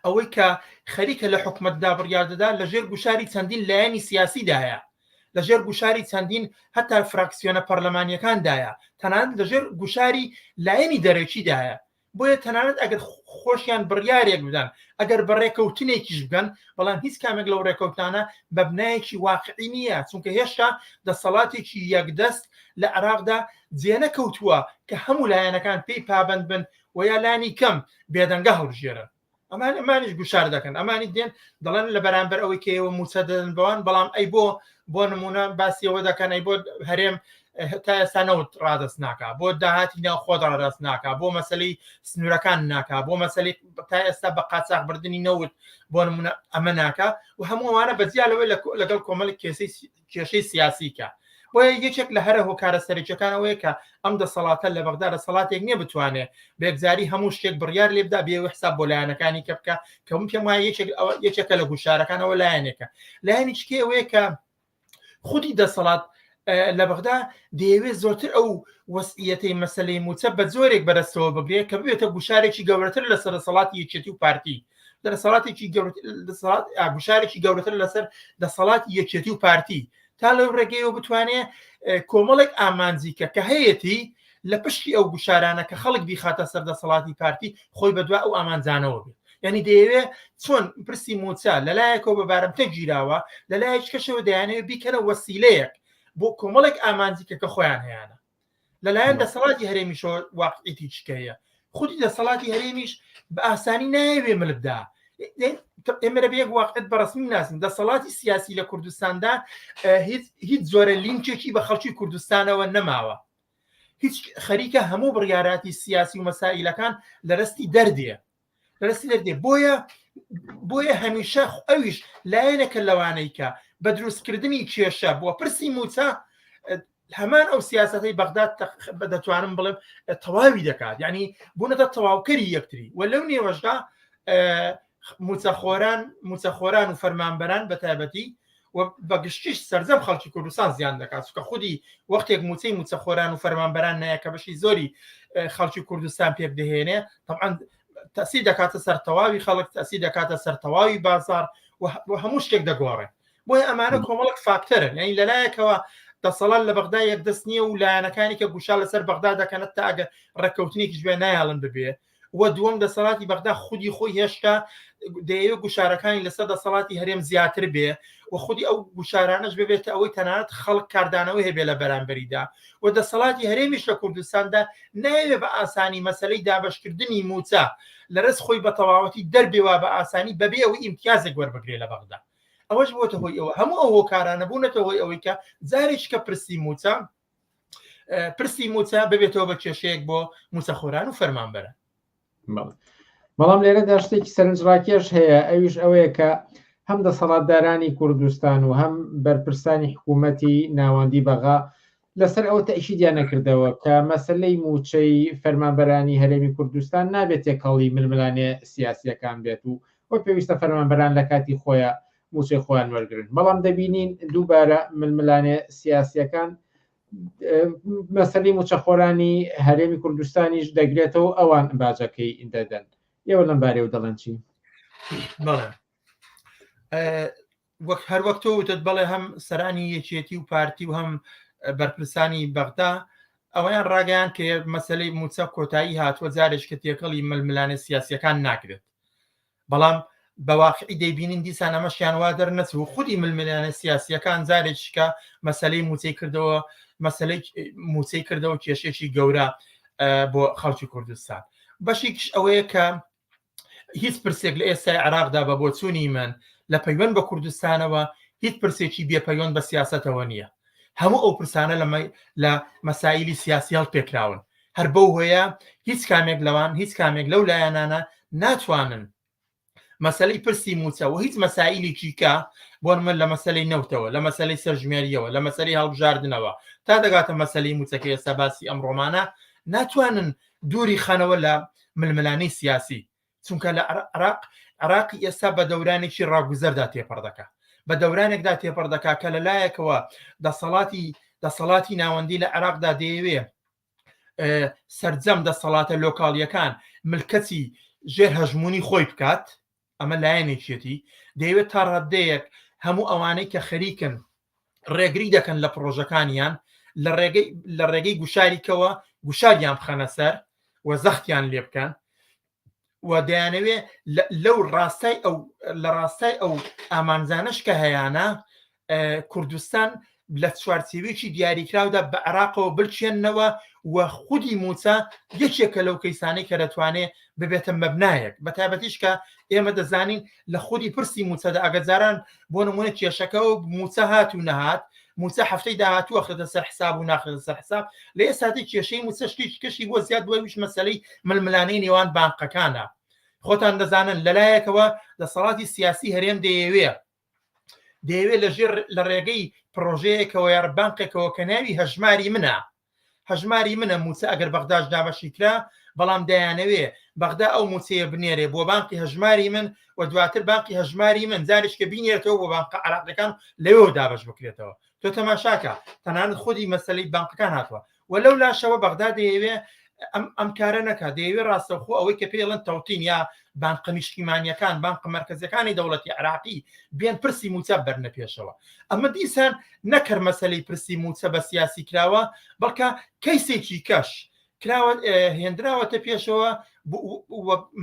Speaker 11: ئەوەی کە خەریکە لە حکومەتدا بڕیار دەدا لەژێر گوشاری چەندین لایەنی سیاسیدایە لەژێر گوشاری چەندین هەتا فراکسیۆنە پەرلەمانیەکاندایە تەنانەت لەژێر گوشاری لایەنی دەرەکیدایە بۆیە تەنانەت ئەگەر خۆشیان بڕیارێک بدەن ئەگەر بەڕێکەوتنێکیش بگەن بەڵام هیچ کامێک لەو ڕێکەوتانە بە بنایەکی واقعی نییە چونکە هێشتا دەسەڵاتێکی یەکدەست لە عێراقدا جێنەکەوتووە کە هەموو لایەنەکان پێی پابند بن و یا لانی کەم بێدەنگە هەڵژێرن ئەمانیش گوشار دەکەن ئەمانی دێن دەڵێن لە بەرامبەر ئەوەی کەەوە موچە دەدەن بەوان بەڵام ئەی بۆ نمونە باسیەوە دەکەن ئەی بۆ هەرێم تا ئێستا نەوت ڕادست ناکە بۆ داهاتی ناو خۆت ڕادست ناکە بۆ مەسلەی سنوورەکان ناکە بۆ مەسلەی تا ئێستا بە قاچاق بردننی نەوت بۆ نمونە ئەمە ناکە و هەمووانە بەجیالەوەی لەگەڵ کۆمەڵی کێشەی سیاسیکە بۆیە یەکێک لە هەرە هۆکارە سەرچەکانەوەیە کە ئەم دەسەڵاتە لە بەغدا لە سەڵاتێک نییە بتوانێت بێگزاری هەموو شتێک بڕیار لێبدا بێ حساب بۆ لایەنەکانی کە بکە کە من پێم وایە یەکێکە لە گوشارەکانەوە لایەنێکە لایەنی چکێوەیە کە خودی دەسەڵات لە بەغدا دەیەوێت زۆرتر ئەو وەسئیەتەی مەسلەی موچە بە زۆرێک بەرەستەوە بگرێت کە بێتە گوشارێکی گەورەتر لەسەر دەسەڵاتی یەکێتی و پارتی دەسەڵاتێکی گوشارێکی گەورەتر لەسەر دەسەڵاتی یەکێتی و پارتی تا لەو ڕێگەیەوە بتوانێت کۆمەڵێک ئامانجیکە کە هەیەی لە پشتی ئەو گوشارانە کە خەڵک بیخاتە سەر دەسەڵاتی پارتی خۆی بەدوا ئەو ئامانجانەوە بێت یعنی دەیەوێت چۆن پرسی موچە لەلایەکەوە بە بارەمتە گیراوە لەلایەک کەشەوە دەیانەوێت بیکەنە وەسیلەیەک بۆ کۆمەڵێک ئامانجیکە کە خۆیان هەیەە لەلایەن دەسەڵاتی هەرێمیشەوە واقعیتی چکەیە خودی دەسەڵاتی هەرێمیش بە ئاسانی نایەوێ ملبدا ئێمە لە بەیەک واقعیت بەڕسمی ناسین دەسەڵاتی سیاسی لە کوردستاندا هیچ زۆرە لینکێکی بە خەڵکی کوردستانەوە نەماوە هیچ خەریکە هەموو بڕیاراتی سیاسی و مەسائلەکان لە ڕستی دەردێ بۆیە هەمیشە ئەویش لایەنەکە لەوانەی کە بە دروستکردنی کێشە بۆ پرسی موچە هەمان ئەو سیاسەتەی بەغداد دەتوانم بڵێم تەواوی دەکات یعنی بوونەتە تەواوکەری یەکتری و لەو نێوەشدا موچەخۆران و فەرمانبەران بە تایبەتی و بەگشتیش سەرجەم خەڵکی کوردستان زیان دەکات کە خودی وەختێک موچەی موچەخۆران و فەرمانبەران نایە کە بەشی زۆری خەڵکی کوردستان پێک دەهێنێ طبعاً تەسی دەکاتە سەر تەواوی خەڵک تەسی دەکاتە سەر تەواوی بازار و هەموو شتێک دەگۆڕێ بۆیە ئەمانە کۆمەڵک فاکتەرن یعنی لەلایەکەوە دەسەڵات لە بەغدا یەک دەست نییە و لایەنەکانی کە گوشا لەسەر بەغدا دەکەنێت تا ئەگە ڕێککەوتنێکی گوێ نایاڵن ببێ وە دووەم دەسەڵاتی بەغدا خودی خۆی هێشتا دەیەوێت گوشارەکانی لەسەر دەسەڵاتی هەرێم زیاتر بێ و خودی ئەو گوشارانەش ببێتە ئەوەی تەنانەت خەڵک کاردانەوەی هەبێ لە بەرامبەریدا و دەسەڵاتی هەرێمیش لە کوردستاندا ناوێت بە ئاسانی مەسلەی دابەشکردنی موچە لە ڕست خۆی بە تەواوەتی دەربێوە بە ئاسانی بەبێ ئەوەی ئیمتیازێک وەربگرێ لە بەغدا ئەوەش بۆتە هۆی ئەوە هەموو ئەو هۆکارانە بوونەتە هۆی ئەوەی کە جارێک کە پرسی موچە ببێتەوە بە کێشەیەک بۆ موچەخۆران و فەرمانبەران
Speaker 15: بەڵام لێرەدا شتێکی سەرنجڕاکێش هەیە ئەویش ئەوەیە کە هەم دەسەڵاتدارانی کوردستان و هەم بەرپرسانی حکوومەتی ناوەندی بەغا لەسەر ئەوە تەئکیدیان نەکردەوە کە مەسلەی موچەی فەرمانبەرانی هەرێمی کوردستان نابێت تێکەڵی ململانێ سیاسیەکان بێت و پێویستە فەرمانبەران لە کاتی خۆیان موچەی خۆیان وەرگرن بەڵام دەبینین دووبارە ململانێ سیاسیەکان مەسلەی موچەخۆرانی هەرێمی کوردستانیش دەگرێتەوە ئەوان باجەکەی دەدەن ئێوە لەم بارەوە دەڵێن چی؟
Speaker 11: بەڵێ وەک هەر وەکتۆوتت بڵێ هەم سەرانی یەکێتی و پارتی و هەم بەرپرسانی بەغدا ئەوەیان ڕاگەیان کە مەسلەی موچە کۆتایی هاتووە جارێک کە تێکەڵی ململانە سیاسیەکان ناکرێت بەڵام بەواقعی دەیبینین دیسان ئەمەشیان وا دەرنەچوو خودی ململانە سیاسیەکان جارێککە مەسلەی موچەی کردەوە مەسلەی موچەی کردەوە کێشێکی گەورە بۆ خەڵکی کوردستان بەشێکش ئەوەیە کە هیچ پرسێک لە ئێستای عراقدا بە بۆچوونی من لە پەیوەند بە کوردستانەوە هیچ پرسێکی بێپەیوەند بە سیاسەتەوە نییە هەموو ئەو پرسانە لە مەسائلی سیاسی هەڵپێکراون هەر بەو هۆیە هیچ کامێک لەوان هیچ کامێک لەو لایەنانە ناتوانن مەسلەی پرسی موچەوە هیچ مەسائلێکی کە بۆ من لە مەسلەی نەوتەوە لە مەسلەی سەرژمێریەوە لە مەسلەی هەڵبژاردنەوە تا دەگاتە مەسلەی موچەکە ئێستا باسی ئەم ڕۆمانە ناتوانن دووری خانەوە لە ململانەی سیاسی چونکە لە عراقی ئێستا بە دەورانێکی ڕاگوزەردا تێپەڕ دەکات بە دەورانێکدا تێپەڕ دەکات کە لەلایەکەوە دەسەڵاتی ناوەندی لە عراقدا دەیەوێ سەرجەم دەسەڵاتە لۆکاڵیەکان ملکەتی ژێر هەژمونی خۆی بکات ئەمە لایەنێکێتی دەیەوێت تا ڕەدەیەک هەموو ئەوانەی کە خەریکن ڕێگری دەکەن لە پرۆژەکانیان لە ڕێگەی گوشاریکەوە گوشاریان بخەنە سەر و زەختیان لێ بکەن و دەیانەوێ لەو ڕاستای ئەو ئامانزانش کە هەیەە کوردستان لە چوارچێوێکی دیاریکراودا بە عراقەوە بچێننەوە و خودی موچە یەکێکە لەو کەیسانەی کە دەتوانێت ببێتە مەبنایەک بە تایبەتیش کە ئێمە دەزانین لە خودی پرسی موچەدا ئەگەجاران بۆ نمونە کێشەکە و موچە هات و نەهات موچە هەفتەی داهاتووە خێتە سەر حساب و ناخێتە سەر حساب لە ئێستاتی کێشەی موچە شتێکی بۆ زیاد بۆ ویش مەسەلەی ململانەی نێوان بانقەکانە خۆتان دەزانن لەلایەکەوە دەسەڵاتی سیاسی هەرێم دەیەوێت لە ڕێگەی پرۆژەیەکەوە یار بانقێکەوە کە ناوی هەژماری منە موچە ئەگەر بەغداش دابەشی کرا بەڵام دایانەوێ بەغدا ئەو موچەیە بنێرێ بۆ بانقی هەژماری من و دواتر بانقی هەژماری من جارش کە بینێتەوە بۆ بانقە عراقیەکان لەوێ دابش بکرێتەوە تۆ تەماشاکە تەنانەت خودی مەسەلەی بانقەکان هاتووە و لەو لاشەوە بەغدا دەیەوێ ئەم کارە نەکە دەیەوێ ڕاستەوخۆ ئەوەی کە پێڵن تەوتین یا بانقە نیشتیمانیەکان بانقە مەرکەزیەکانی دەوڵەتی عراقی بێن پرسی موچە بەرنە پێشەوە ئەمە دیسان نەکەر مەسەلەی پرسی موچە بە سیاسی کراوە بەڵکە کەیسێکی کەش کراوە هێندراوەتە پێشەوە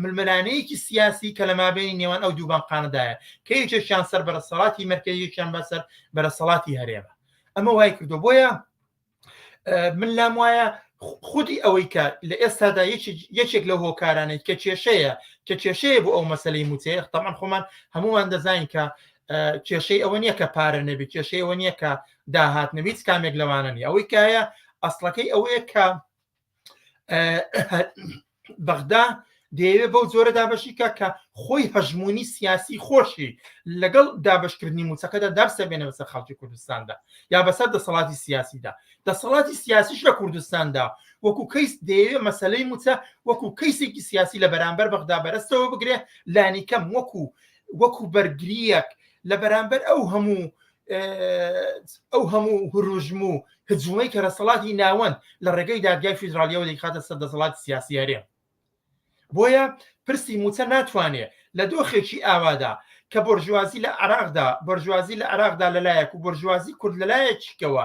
Speaker 11: ململانەیەکی سیاسی کە لە مابینی نێوان ئەو دوو بانقانەدایە کە یەکێکیان سەر بەرەسەڵاتی مەرکەزیەکیان بەسەر بەرەسەڵاتی هەرێمە ئەمە وای کردو بۆیە من لام وایە خودی ئەوەی کە لە ئێستادا یەکێک لە هۆکارانێت کە کێشەیە بۆ ئەو مەسلەی موچەیە تەمان خۆمان هەمووان دەزانین کە کێشەی ئەوە نییە کە پارە نەبێت کێشەی ئەوە نییە کە داهات نەبیت کامێک لەوانە نیە ئەوەی کایە ئەسڵەکەی ئەوەیە کە بەغدا دەیەوێت بەو جۆرە دابەشیکە کە خۆی هەژمونی سیاسی خۆشی لەگەڵ دابشکردنی موچەکەدا دەرسە بێنە بەسەر خەڵکی کوردستاندا یا بەسەر دەسەڵاتی سیاسیدا دەسەڵاتی سیاسیش لە کوردستاندا وەکو کەیس دەیەوێت مەسەلەی موچە وەکو کەیسێکی سیاسی لە بەرامبەر بەغدا بەرەستەوە بگرێ لانی کەم وەکو بەرگریەک لە بەرامبەر ئەو هەموو هروژم و هجوومەی کە دەسەڵاتی ناوەند لە ڕێگەی دادگای فیدرالیەوە دەیخاتە سەر دەسەڵاتی سیاسی هەرێم بۆیە پرسی موچە ناتوانێت لە دۆخێکی ئاوادا کە بۆرژوازی لە عراقدا لەلایەک و بۆرژوازی کورد لەلایەکیکەوە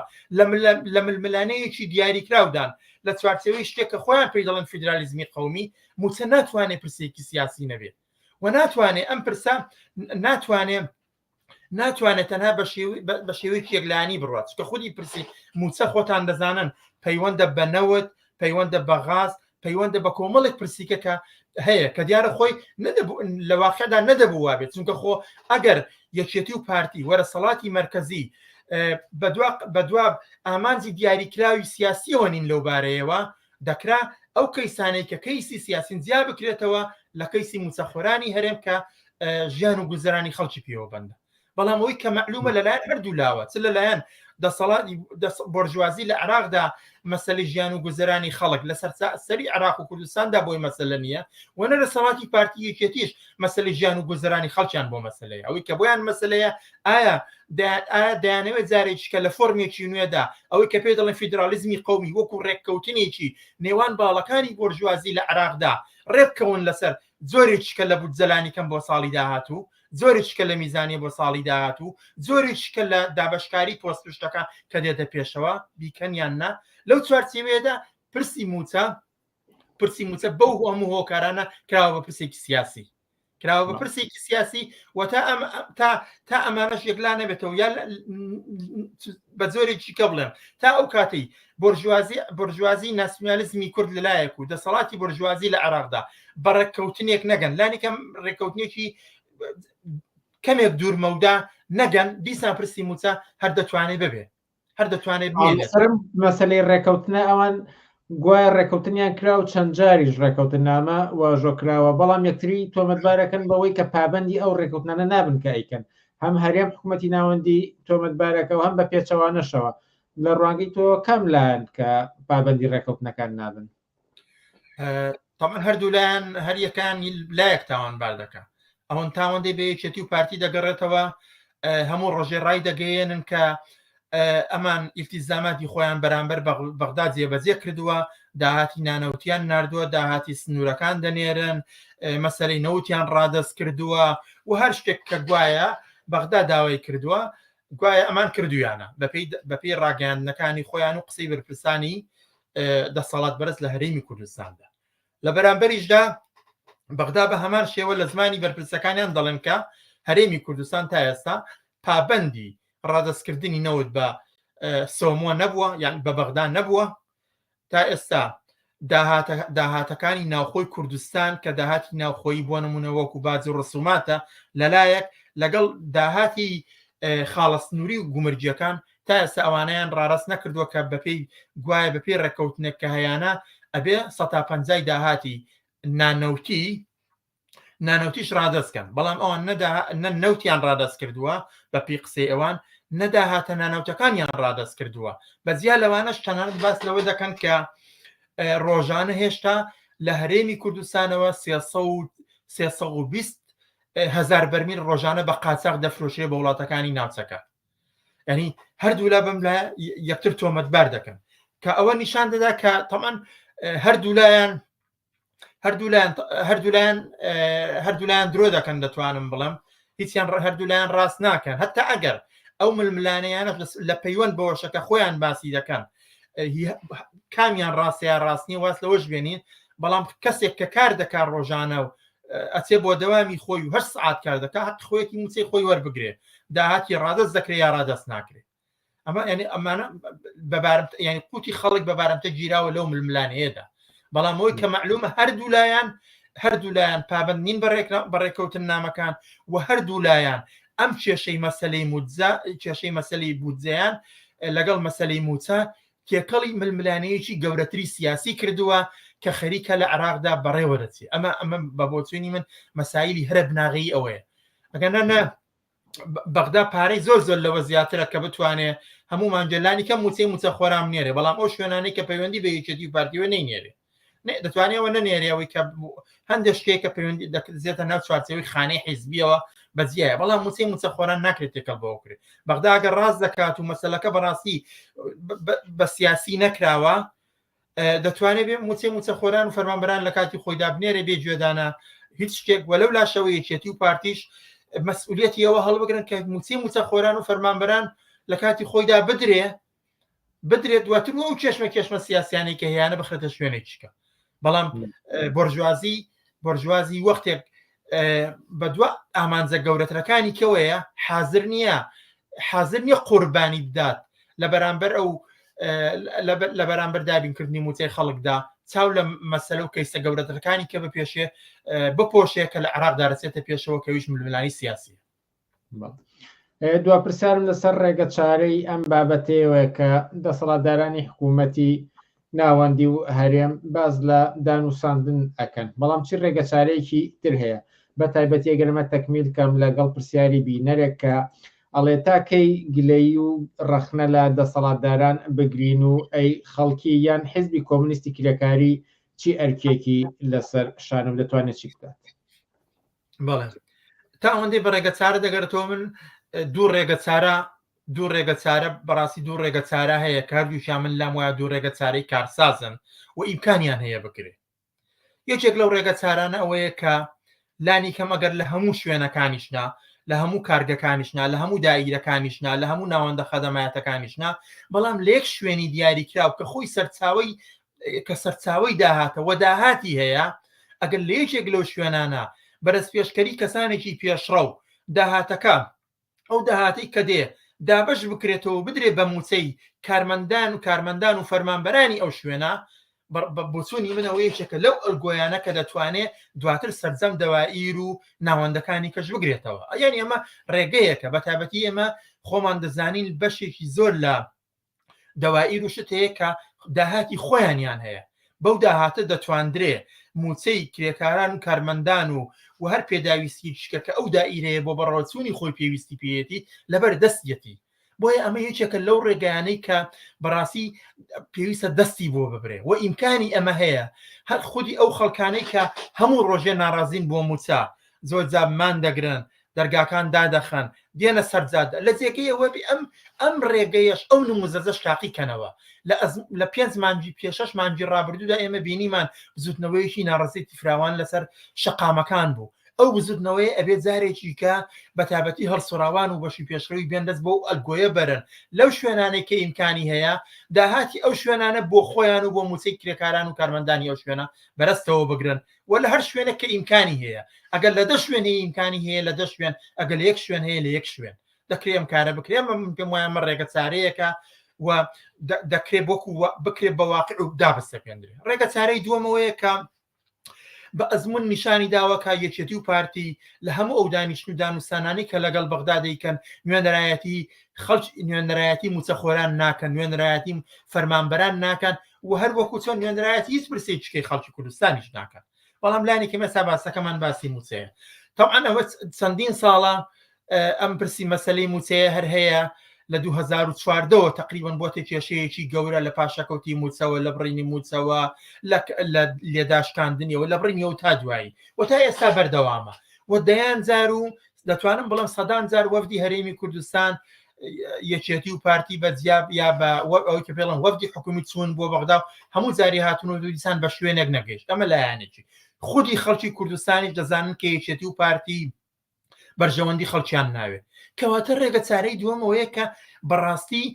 Speaker 11: لە ململانەیەکی دیاریکراودان لە چوارچێوەی شتێکە خۆیان پێی دەڵێن فیدرالیزمی قەومی موچە ناتوانێت پرسێکی سیاسی نەبێت و ناتوانێت ئەم پرسە ناتوانێت تەنها بە شێوەیەکی یەکلایانی بڕات کە خودی پرسی موچە خۆتان دەزانن پەیوەندە بە نەوت پەیوەندە بە غاز پەیوەندە بە کۆمەڵێک پرسیکە هەیە کە دیارە خۆی لە واقعدا نەدەبوو وابێت چونکە خۆ ئەگەر یەکێتی و پارتی وەرەسەڵاتی مەرکەزی بەدواب ئامانجی دیاریکراوی سیاسیەوە نین لەو بارەیەوە دەکرا ئەو کەیسانەی کە کەیسی سیاسین جیا بکرێتەوە لە کەیسی موچەخۆرانی هەرێم کە ژیان و گوزەرانی خەڵکی پێوە بەندە بەڵام ئەوەی کە معلومە لەلایەن هەردوو لاوە چ لەلایەن دەسەڵاتی بۆرژوازی لە عراقدا مەسەلەی ژیان و گوزەرانی خەڵک لە سەری عراق و کوردستاندا بۆی مەسەلە نییە وەنە لە سەڵاتی پارتی یەکێتیش مەسەلەی ژیان و گوزەرانی خەڵکیان بۆ مەسەلەیە ئەوەی کە بۆیان مەسەلەیە ئایا دەیانەوێت جارێکیکە لە فۆرمێکی نوێدا ئەوەی کە پێ دەڵێن فیدرالیزمی قەومی وەکو ڕێککەوتنێکی نێوان باڵەکانی بۆرژوازی لە عراقدا ڕێبکەون لەسەر زۆرێکیکە لە بودجەلانی کەم بۆ ساڵی داهاتوو زۆرێکیکە لە میزانی بۆ ساڵی داهاتوو زۆرێکیکە لە دابشکاری پۆستشتەکە کە دێتە پێشەوە بیکەنیان نا لەو چوارچێوەیەدا پرسی موچە بەو هەموو هۆکارانە کراوە بە پرسێکی سیاسی کراوە بە پرسێکی سیاسی و تا ئەمانەش یەکلا نەبێتەوە یا بە زۆرێکی کە بڵێم تا ئەو کاتەی بۆرژوازی ناسیۆنالیزمی کورد لەلایەک و دەسەڵاتی بۆرژوازی لە عراقدا بە ڕێککەوتنێک نەگەن لانیکەم ڕێککەوتنێکی کەمێک دوورمەودا نەگەن دیسان پرسی موچە هەر دەتوانێت ببێ هەر دەتوانێت
Speaker 15: مەسەلەی ڕێککەوتنە ئەوان گوایە ڕێککەوتنیان کرا و چەند جاریش ڕێککەوتنامە واژۆکراوە بەڵام یەکتری تۆمەتبارەکەن بەوەی کە پابندی ئەو ڕێککەوتنانە نابن کە ئەیکەن هەم هەرێم حکوومەتی ناوەندی تۆمەتبارەکە و هەم بە پێچەوانەشەوە لە ڕوانگەی تۆ کەم لایەن کە پابندی ڕێککەوتنەکان نابن
Speaker 11: تەمان هەردوو لایەن هەریەکان لایەک تاوانبار دەکە ئەوەن تاوەندەی بە یەکێتی و پارتی دەگەڕێتەوە هەموو ڕۆژێ ڕای دەگەیەنن کە ئەمان ئیلتیزاماتی خۆیان بەرامبەر بەغدا جێبەجێ کردووە داهاتی نانەوتیان نردووە داهاتی سنوورەکان دەنێرن مەسەلەی نەوتیان ڕادەست کردووە و هەر شتێک کە گوایە بەغدا داوای کردووە گوایە ئەمان کردویانە بەپێی ڕاگەاندنەکانی خۆیان و قسەی بەرپرسانی دەسەڵات بەرز لە هەرێمی کوردستاندا لە بەرامبەریشدا بەغدا بە هەمان شێوە لە زمانی بەرپرسەکانیان دەڵێن کە هەرێمی کوردستان تا ئێستا پابندی ڕادەستکردنی نەوت بە سۆمۆ نەبووە یان بە بەغدا نەبووە تا ئێستا داهاتەکانی ناوخۆی کوردستان کە داهاتی ناوخۆی بۆ نمونە وەکو باج و ڕسوماتە لەلایەک لەگەڵ داهاتی خاڵستنووری و گومرجیەکان تا ئێستا ئەوانیان ڕاڕست نەکردووە کە بەپێی گوایە بەپێی ڕێکەوتنێک کە هەیەە ئەبێ 150 داهاتی نانەوتیش ڕادەستکەن بەڵام ئەوان نەوتیان ڕادەست کردووە بە پێی قسەی ئەوان نەداهاتە نانەوتەکانیان ڕادەست کردووە بەجیا لەوانەش تەنانەت باس لەوە دەکەن کە ڕۆژانە هێشتا لە هەرێمی کوردستانەوە 320 هزار بەرمیل ڕۆژانە بە قاچاق دەفرۆشێ بە وڵاتەکانی ناوچەکە ینی هەردوو لا بەم لە یەکتر تۆمەتبار دەکەن کە ئەوە نیشان دەدا کە تەمان هەردوولایەن درۆ دەکەن دەتوانم بڵم هیچیان هەردوولایەن ڕاست ناکەن هەتا ئەگەر ئەو ململانەیانە لە پەیوەند بەوەشەکە خۆیان باسی دەکەن کامیان ڕاستیان ڕاستنی واست لەوەش بێنین بەڵام کەسێک کە کار دەکات ڕۆژانە و ئەچێ بۆ دەوامی خۆی و هەر سعات کار دەکات حق خۆیەکی موچەی خۆی وەربگرێ داهاتی ڕادەست دەکرێت یا ڕادەست ناکرێت ئەمە ینی ئەمانە بەبارم ینی قوتی خەڵک بەبارەمتە گیراوە لەو ململانەیەدا بەڵام ئەوەی کە معلومە هەردوو لایەن پابند نین بەڕێکەوتن نامەکان و هەردوو لایەن ئەم کێشەی مەسەلەی بودجەیان لەگەڵ مەسەلەی موچە کێکەڵی ململانەیەکی گەورەتری سیاسی کردووە کە خەریکە لە عراقدا بەڕێوە دەچێت ئەمە بە بۆچوونی من مەسایلی هەرە بناغی ئەوەیە ئەگەنە بەغدا پارەی زۆر لەوە زیاترە کە بتوانێت هەموو مانجلانی کەم موچە خۆرام نێرێ بەڵام ئەو شوێنانەی کە پەیوەندی بە یەکێتی و پارتیوە نەینێرێ دەتوانێتەوە نەنێریەوەی کە هەندێک شتێک کە پەیوەندی دەکرێتە ناو چوارچەوەی خانەی حیزبیەوە بەجیایە بەڵام موچە خۆران ناکرێت تێکەڵ بەوەکرێت بەغدا ئەگەر ڕاست دەکات و مەسەلەکە بەڕاستی بە سیاسی نەکراوە دەتوانێت بێ موچە خۆران و فەرمانبەران لە کاتی خۆیدا بنێرە بێ گوێدانە هیچ شتێک وەلەو لاشەوەیەکێتی و پارتیش مەسئولیەتی ئەوە هەڵبگرن کە موچە خۆران و فەرمانبەران لە کاتی خۆیدا بدرێت دواتر ئەو کێشمە سیاسیانی کە هەیەە بخرێتە شوێنێکیکە بەڵام بۆرژوازی وەختێک بە دووە ئامانجە گەورەترەکانی کەوەیە حاضر نییە قوربانی بدات لە بەرامبەر ئەو لە بەرامبەر دابینکردنی موچەی خەڵکدا چاو لە مەسەلە و کەیسە گەورەترەکانی کە بپێشێ بپۆشەیە کە لە عراقدا دەچێتە پێشەوە کەویش ململانی سیاسی
Speaker 15: دوا پرسیارم لەسەر ڕێگە چارەی ئەم بابەتەیەوە کە دەسەڵاتدارانی حکوومەتی ناوەندی و هەرێم باز لە دانووساندن ئەکەن بەڵام چی ڕێگە چارەیەکی تر هەیە بە تایبەتی ئەگەرمە تەکمیل کەم لەگەڵ پرسیاری بینەرێک کە ئەڵێ تاکەی گلەیی و ڕەخنە لە دەسەڵاتداران بگرین و ئەی خەڵکی یان حیزبی کۆمونیستی کرێکاری چی ئەرکێکی لەسەر شانم دەتوانێت چی بکات
Speaker 11: بەڵێ تا ئەوەندەی بە ڕێگە چارە دەگەرێتەوە من دوو ڕێگە چارە بەڕاستی دوو ڕێگە چارە هەیە کاردووشیان من لام وایە دوو ڕێگە چارەی کارسازن و ئیمکانیان هەیە بکرێت یەکێک لەو ڕێگە چارانە ئەوەیە کە لانی کەم ئەگەر لە هەموو شوێنەکانیشنا لە هەموو کارگەکانیشنا لە هەموو دائیرەکانیشنا لە هەموو ناوەندە خەدەمایەتەکانیشنا بەڵام لە یەک شوێنی دیاری کراو کە خۆی سەرچاوی داهاتەوە داهاتی هەیە ئەگەر لە یەکێک لەو شوێنانە بەرز پێشکەری کەسانێکی پێشڕە و داهاتەکە ئەو داهاتی کە دێ دابش بکرێتەوە بدرێ بە موچەی کارمەندان و فەرمانبەرانی ئەو شوێنە بۆچوونی منەوەیەکێکە لەو ئەلگۆیانە کە دەتوانێت دواتر سەرجەم دەوائیر و ناوەندەکانی کەش بگرێتەوە یعنی ئەمە ڕێگەیەکە بە تایبەتی ئێمە خۆمان دەزانین بەشێکی زۆر لە دەوائیر و شت هەیە کە داهاتی خۆیانیان هەیە بەو داهاتە دەتواندرێ موچەی کرێکاران و کارمەندان و هەر پێداویستی شکەکە ئەو دائیرەیە بۆ بەڕۆچوونی خۆی پێویستی پێێتی لەبەر دەستیەتی بۆیە ئەمە یەکێکە لەو ڕێگەیانەی کە بەڕاستی پێویستە دەستی بۆ ببرێ و ئیمکانی ئەمە هەیە هەر خودی ئەو خەڵکانەی کە هەموو ڕۆژێ ناڕازین بۆ موچە زۆر جابمان دەگرن دەرگاکان دادەخەن دێنە سەرجادە لە جێگەیەوە ئەم ڕێگەیەش ئەو نموزەزەش تاقیکەنەوە لە 5 مانجی پێشەش مانجی ڕابردوودا ئێمە بینیمان بزوتنەوەیەکی ناڕزێتی فراوان لەسەر شەقامەکان بوو ئەو بزوتنەوەی ئەبێت جارێکی کە بەتابەتی هەڵسوراوان و بەشی پێشڕەوی بێندەست بۆ ئەلگۆیە بەرن لەو شوێنانەی کە ئیمکانی هەیە داهاتی ئەو شوێنانە بۆ خۆیان و بۆ موچەی کرێکاران و کارمەندانی ئەو شوێنە بەرەستەوە بگرن و لە هەر شوێنە کە ئیمکانی هەیە ئەگەر لە دە شوێنی ئیمکانی هەیە لە دە شوێن ئەگەر لە یەک شوێن هەیە لە یەک شوێن دەکرێم کارە بکرێم پێم وایە مە ڕێگە چارەیەکە و دەکرێت وەکو بکرێت بە واقع و دابستە پێندرێ. ڕێگە چارەی دووەمەوەیە کە بە ئەزمون نیشانی داوەکە یەکێتی و پارتی لە هەموو ئەو دانیشتن و دانوستانانی کە لەگەڵ بەغدا دەیکەن نوێنەرایەتی خەڵک نوێنەرایەتی موچەخۆران ناکەن، نوێنەرایەتی فەرمانبەران ناکەن و هەر وەکو چۆن نوێنەرایەتی هیچ پرسێ چکەی خەڵکی کوردستانیش ناکەن. بەڵام لانی کە مەسا باسەکەمان باسی موچەیە. تەبعاً ئەوە چەندین ساڵە ئەم پرسی مەسەلەی موچەیە هەر هەیە لە 2014 تقریبان بۆ کێشەیەکی گەورە لە پاشەکەوتی موچەوە لە بڕینی موچەوە لە لێداشکاندنیەوە لە بڕینیەوە تا دوایی و تا ئێستا بەردەوامە و دەیان جار و دەتوانم بڵم سەدان جار وەفدی هەرێمی کوردستان یەکێتی و پارتی بەجیاب یا بە ئەوەی کە پێڵم وەفدی حکومی چوون بۆ بەغدا هەموو جاری هاتون و دیسان بە شوێنێک نەگەیشت. ئەمە لایەنێکی خودی خەڵکی کوردستانی دەزانن کە یەکێتی و پارتی بەرژەوەندی خەڵکیان ناوێت. کەواتە ڕێگە چارەی دووەمەوەیە کە بەڕاستی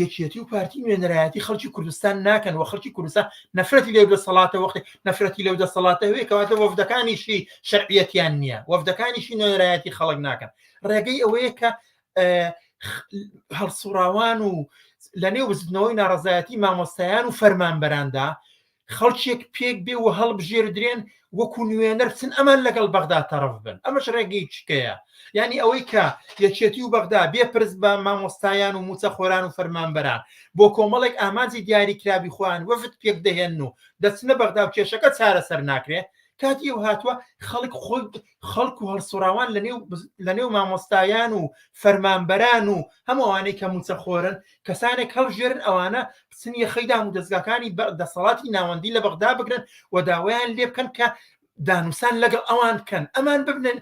Speaker 11: یەکێتی و پارتی نوێنەرایەتی خەڵکی کوردستان ناکەن و خەڵکی کوردستان نەفرەتی لێو دەسەڵاتە وەختی نەفرەتی لەو دەسەڵاتەوەی کەواتە وەفدەکانیشی شەرعیەتیان نییە، وەفدەکانیشی نوێنەرایەتی خەڵک ناکەن. ڕێگەی ئەوەیە کە هەڵسوڕاوان و لە نێو بزنەوەی ناڕەزایەتی مامۆستایان و فەرمانبەراندا خەڵکێک پێک بێ و هەڵبژێردرێن وەکو نوێنەر بچن ئەمان لەگەڵ بەغدا تەرەف بن. ئەمەش ڕێگەی چکەیە، یعنی ئەوەی کە یەکێتی و بەغدا بێپرس بە مامۆستایان و موچەخۆران و فەرمانبەران بۆ کۆمەڵێک ئامانجی دیاریکرابی خۆیان وەفد پێک دەهێن و دەچنە بەغدا و کێشەکە چارەسەر ناکرێت. کاتی و هاتووە خەڵک و هەڵسوڕاوان لە نێو مامۆستایان و فەرمانبەران و هەمووانەی کە موچەخۆرن کەسانێک هەڵژێرن ئەوانە بچن یەخەیدام و دەستگاکانی دەسەڵاتی ناوەندی لە بەغدا بگرن و داوایان لێ بکەن کە دانووسان لەگەڵ ئەوان بکەن ئەمان ببنن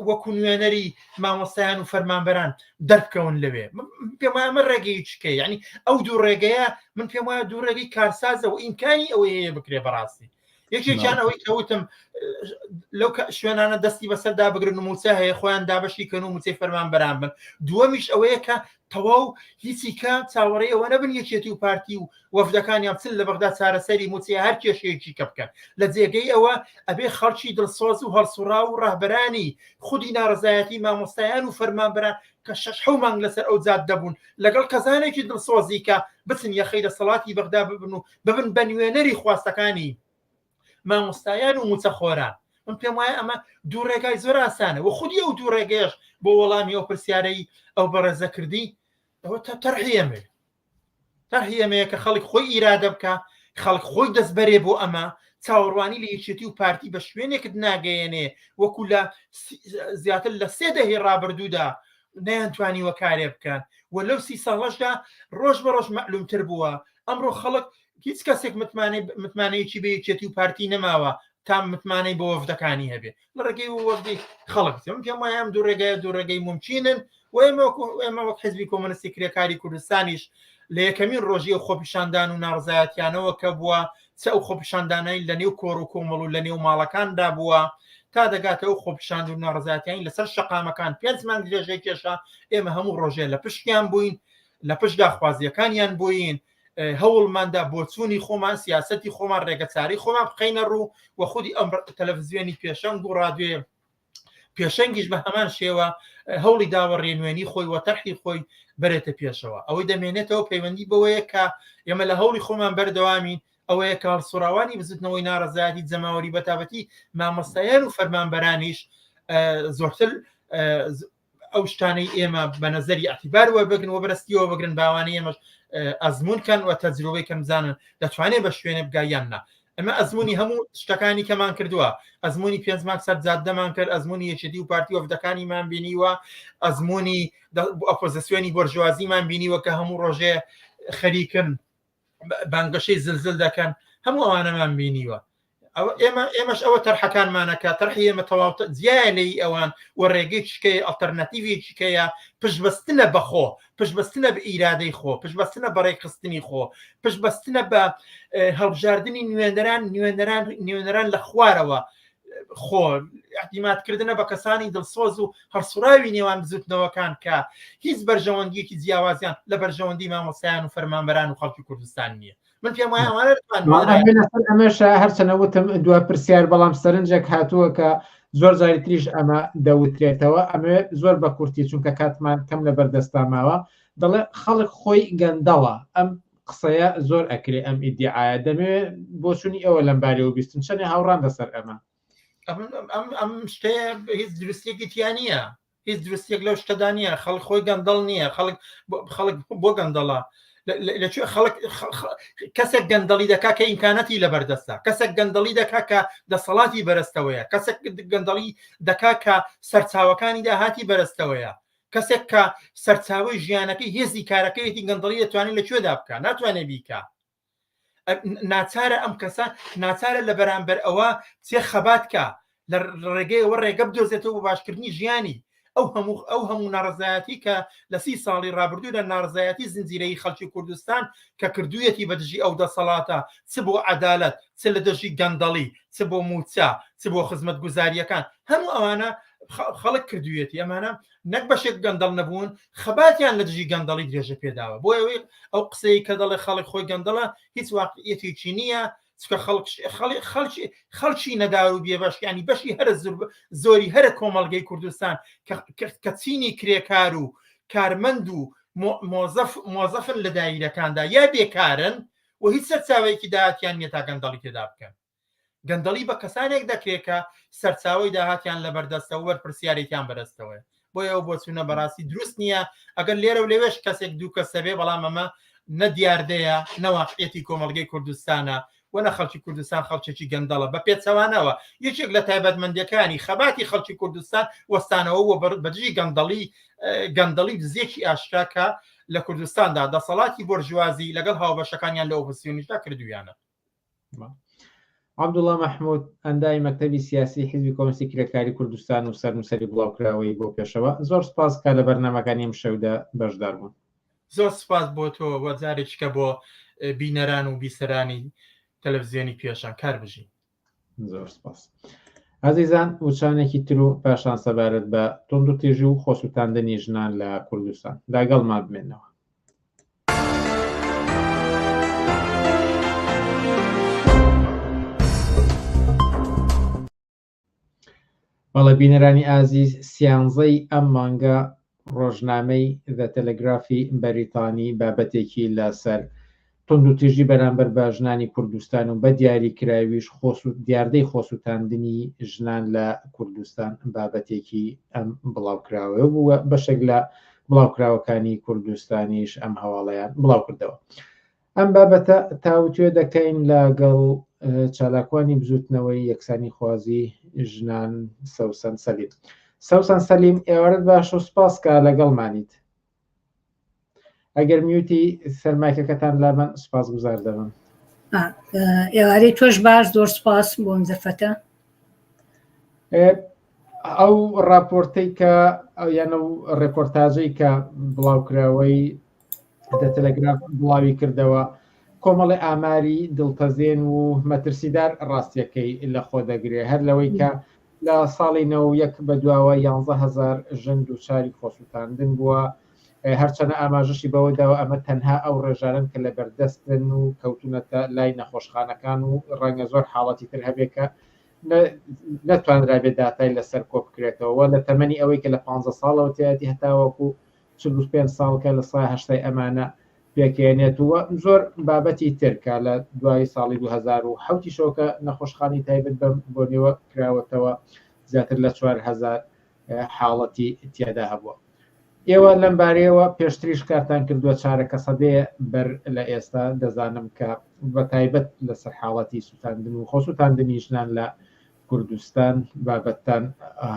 Speaker 11: وەکو نوێنەری مامۆستایان و فەرمانبەران دەربکەون لەوێ. پێم وایە ئەمە ڕێگەی چکەی، یعنی ئەو دوو ڕێگەیە من پێم وایە دوو ڕێگەی کارسازە و ئیمکانی ئەوەی هەیە بکرێ بەڕاستی. یەکێکیان ئەوەی کەوتم لەو شوێنانە دەستی بەسەردا بگرن و موچە هەیە خۆیان دابەشی کەن و موچەی فەرمانبەران بن. دووەمیش ئەوەیە کە تەواو هیچی کە چاوەڕێی ئەوە نەبن یەکێتی و پارتی و وەفدەکانیان بچن لە بەغدا چارەسەری موچەیە هەر کێشەیەکی کە بکەن. لە جێگەی ئەوە ئەبێ خەڵکی دڵسۆز و هەڵسوڕا و ڕاهبەرانی خودی ناڕزایەتی مامۆستایان و فەرمانبەران کە 6 مانگ لەسەر ئەو جات دەبوون لەگەڵ کەسانێکی دڵسۆزی کە بچن یەخەی دەسەڵاتی بەغدا ببن و ببن بە نوێنەری خواستەکانی مامۆستایان و موچەخۆران. من پێم وایە ئەمە دوو ڕێگای زۆر ئاسانە و خودی ئەو دوو ڕێگەیەش بۆ وەڵامی ئەو پرسیارەی ئەو بەڕێزەکردی ئەوە تەرهیەمەیە کە خەڵک خۆی ئیرادە بکە، خەڵک خۆی دەستبەرێ بۆ ئەمە چاوەڕوانی لە یەکێتی و پارتی بە شوێنێکت ناگەیەنێ وەکو لە زیاتر لە 3 دەهەی ڕابردوودا نەیانتوانی وە کارێ بکەن و لەو 30 ساڵەشدا ڕۆژ بە ڕۆژ مەعلومتر بووە. ئەمڕۆ خەڵک هیچ کەسێک متمانەیەکی بە یەکێتی و پارتی نەماوە تا متمانەی بۆ وەفدەکانی هەبێ لە ڕێگەی وەفدی خەڵک. پێم وایە ئەم دوو ڕێگەی ممکنن و ئێمە وەک حزبی کۆمونیستی کرێکاری کوردستانیش لە یەکەمین ڕۆژی خۆپیشاندان و ناڕزایەتیانەوە کە بووە چ ئەو خۆپیشاندانەی لە نێو کۆڕ و کۆمەڵ و لە نێو ماڵەکاندا بووە تا دەگاتە ئەو خۆپیشاند و ناڕزایەتیان لەسەر شەقامەکان 5 مانگ درێژەی کێشە ئێمە هەموو ڕۆژێ لە پشتیان بووین، لە پشت داخوازیەکانیان بووین، هەوڵماندا بۆ چوونی خۆمان سیاسەتی خۆمان ڕێگەچاری خۆمان بخەینە ڕوو و خودی ئەم تەلەڤیزیۆنی پێشەنگ و ڕادیۆ پێشەنگیش بە هەمان شێوە هەوڵی داوە ڕێنوێنی خۆی و تەرحی خۆی بەرێتە پێشەوە. ئەوەی دەمێنێتەوە پەیوەندی بەوەیە کە ئێمە لە هەوڵی خۆمان بەردەوامین ئەوەیە کە هەڵسوڕاوانی بزوتنەوەی ناڕزایەتی جەماوەری بەتابەتی مامۆستایان و فەرمانبەرانیش زۆرتر ئەو شتانەی ئێمە بە نەزەری ئەعتیبار وەربگرن و بەرەستیەوە بگرن باوانەی ئێمەش ئەزمونکەن و تەجروبەیەکەم بزانن دەتوانێت بە شوێنێ بگایاننا. ئەمە ئەزمموی هەموو شتەکانی کەمان کردووە، ئەزمموی 5 مانگ سەر جادەمان کرد، ئەزمموی یەکێتی و پارتی وەفدەکانیمان بینیوە، ئەزمموی ئۆپۆزیسیۆنی بۆرژوازیمان بینیوە کە هەموو ڕۆژێ خەریکن بانگەشەی زلزل دەکەن، هەموو ئەوانەمان بینیوە. ئێمەش ئەوە تەرحەکانمانەکە تەرحی ئێمە تەواو جیای لەی ئەوان و ڕێگەی چکەیە ئەڵتەرنەتیڤی چکەیە پشتبەستنە بەخۆ، پشتبەستنە بە ئیرادەی خۆ، پشتبەستنە بە ڕێکخستنی خۆ، پشتبەستنە بە هەڵبژاردننی نوێنەران لە خوارەوە خۆ احتیماتکردنە بە کەسانی دڵسۆز و هەرسوراوی نێوان بزوتنەوەکان کە هیچ بەرژەوەندیەکی جیاوازیان لە بەرژەوەندی مامۆستایان و فەرمانبەران و خەڵکی کوردستان نییە. من پێم وایە
Speaker 15: ئەمەش هەرچەنەوتم دو پرسیار بەڵام سەرنجێک هاتووە کە زۆر جاری تریش ئەمە دەوترێتەوە ئەمێ زۆر بە کورتی چونکە کاتمان کەم لە بەردەستا ماوە دەڵێ خەڵک خۆی گەندەڵە ئەم قسەیە زۆر ئەکرێ ئەم ئیدعاە دەمەوێت بۆچوونی ئەوە لەم بارەوە بیستن چەندێ هاوڕان لەسەر ئەمە
Speaker 11: ئەم شتەیە هیچ درستێکی تیان نییە هیچ درستێک لەو شتەدا نییە خەڵک خۆی گەندەڵ نییە خەڵک بۆ گەندەڵە لەکوێ کەسێک گەندەڵی دەکا کە ئیمکانەتی لە بەردەستە کەسێک گەندەڵی دەکا کە دەسەڵاتی بەرزتەوەیە کەسێک گەندەڵی دەکا کە سەرچاوەکانی داهاتی بەرزتەوەیە کەسێک کە سەرچاوی ژیانەکەی هێزی کارەکەیەتی گەندەڵی دەتوانێت لەکوێدا بکە ناتوانێت بیکە ناچارە ئەم کەسە ناچارە لە بەرامبەر ئەوە چێ خەباتکە لە ڕێگەی ئەوە ڕێگە بدۆزێتەوە بۆ باشکردنی ئەو هەموو ناڕزایەتی کە لە 30 ساڵی ڕابردوو لە ناڕزایەتی زنجیرەی خەڵکی کوردستان کە کردوویەتی بەدژی ئەو دەسەڵاتە چ بۆ عەدالەت چ لە دژی گەندەڵی چ بۆ موچە چ بۆ خزمەت گوزاریەکان هەموو ئەوانە خەڵک کردوویەتی ئەمانە نەک بەشێک گەندەڵ نەبوون خەباتیان لە دژی گەندەڵی درێژە پێداوە بۆ ئەوەی ئەو قسەی کە دەڵێ خەڵک خۆی گەندەڵە هیچ واقعیەتێکی نییە چکە خەڵکی نەدار و بێبەشیانی بەشی هەرە زۆری هەرە کۆمەڵگەی کوردستان کە چینی کرێکار و کارمەند و مۆزەفن لە دایرەکاندا یا بێکارن و هیچ سەرچاوەیەکی داهاتیان نیە تا گەندەڵی تێدا بکەن گەندەڵی بە کەسانێک دەکرێکە سەرچاوی داهاتیان لە بەردەستەوە وەرپرسیارێکیان بەدەستەوە بۆ ئەوە بۆ چوونە بەڕاستی دروست نییە ئەگەر لێرە و لێوێش کەسێک دوو کەسە بێ بەڵام ئەمە نە دیاردەیە نەواقعەتی کۆمەڵگەی کوردستانە وەنە خەڵکی کوردستان خەڵکێکی گەندەڵە بە پێچەوانەوە یەکێک لە تایبەتمەندیەکانی خەباتی خەڵکی کوردستان وەستانەوە بەدژی گەندەڵی دزێکی ئاشکاکە لە کوردستاندا دەسەڵاتی بۆرژوازی لەگەڵ هاوبەشەکانیان لە ئۆپۆزیسیۆنیشتا کردویانە
Speaker 15: عەبدوڵڵا مەحموود ئەندای مەکتەبی سیاسی حیزبی کۆمسیی کرێکاری کوردستان و سەرنووسەری بڵاوکراوەی بۆ پێشەوە زۆر سپاس کە لە بەرنامەکانی ئەم شەودا بەشدار بوون
Speaker 11: زۆر سپاس بۆ تۆ وەجارێککە بۆ بینەران و بیسەرانی تەلەڤیزیۆنی پێشان کار بژین
Speaker 15: زۆر سپاس عەزیزان وچانێکی تر و پاشان سەبارەت بە تۆند و تێژی و خۆسووتاندنی ژنان لە کوردستان لەگەڵمان بمێنەوە بەڵێ بینەرانی ئازیز سیانزەی ئەم مانگە ڕۆژنامەی دە تەلەگرافی بەریتانی بابەتێکی لەسەر تۆند و تێژی بەرامبەر بە ژنانی کوردستان و بە دیاریکراویش دیاردەی خۆسووتاندنی ژنان لە کوردستان بابەتێکی ئەم بڵاوکراوە بووە بەشێک لە بڵاوکراوەکانی کوردستانیش ئەم هەواڵەیان بڵاو کردەوە ئەم بابەتە تاوتوێ دەکەین لەگەڵ چالاکوانی بزوتنەوەی یەکسانی خوازی ژنان سەوسەن سەلیم سەوسەن سەلیم ئێوارەت باش و سپاس کە لەگەڵمانیت ئەگەر میوتی سەرمایکەکەتان لابن سپاس گوزار دەبم
Speaker 4: ئێوارەی تۆش باش زۆر سپاس بۆم زەفەتە
Speaker 15: ئەو راپۆرتەی کە یانە ڕێپۆرتاژەی کە بڵاوکراوەی دە تەلەگراف بڵاوی کردەوە کۆمەڵی ئاماری دڵتەزێن و مەترسیدار ڕاستیەکەی لە خۆ دەگرێ هەر لەوەی کە لە ساڵی 91 بەدواوە 11,000 ژن دووچاری خۆسووتاندن بووە هەرچەنە ئاماژەشی بەوەداوە ئەمە تەنها ئەو ڕێژارن کە لە بەردەستن و کەوتونەتە لای نەخۆشخانەکان و ڕەنگە زۆر حاڵەتی تر هەبێکە نەتوانرا بێ داتای لەسەر کۆ بکرێتەوە لە تەمەنی ئەوەی کە لە 15 ساڵەوە تایەتی هەتاوەکو 45 ساڵکە لە سای هەشتای ئەمانە پێکێنێتوە زۆر بابەتی ترکە لە دوای ساڵی 2007 شەوکە نەخۆشخانی تایبەت بۆ نێوە کراوەتەوە زیاتر لە 4,000 حاڵەتی تیادا هەبووە ئێوە لەم بارەیەوە پێشتریش کارتان کردووە چارەکە سەدەیە بەر لە ئێستا دەزانم کە بە تایبەت لەسەر حاڵەتی سووتاندن و خۆسووتاندنی ژنان لە کوردستان بابەتتان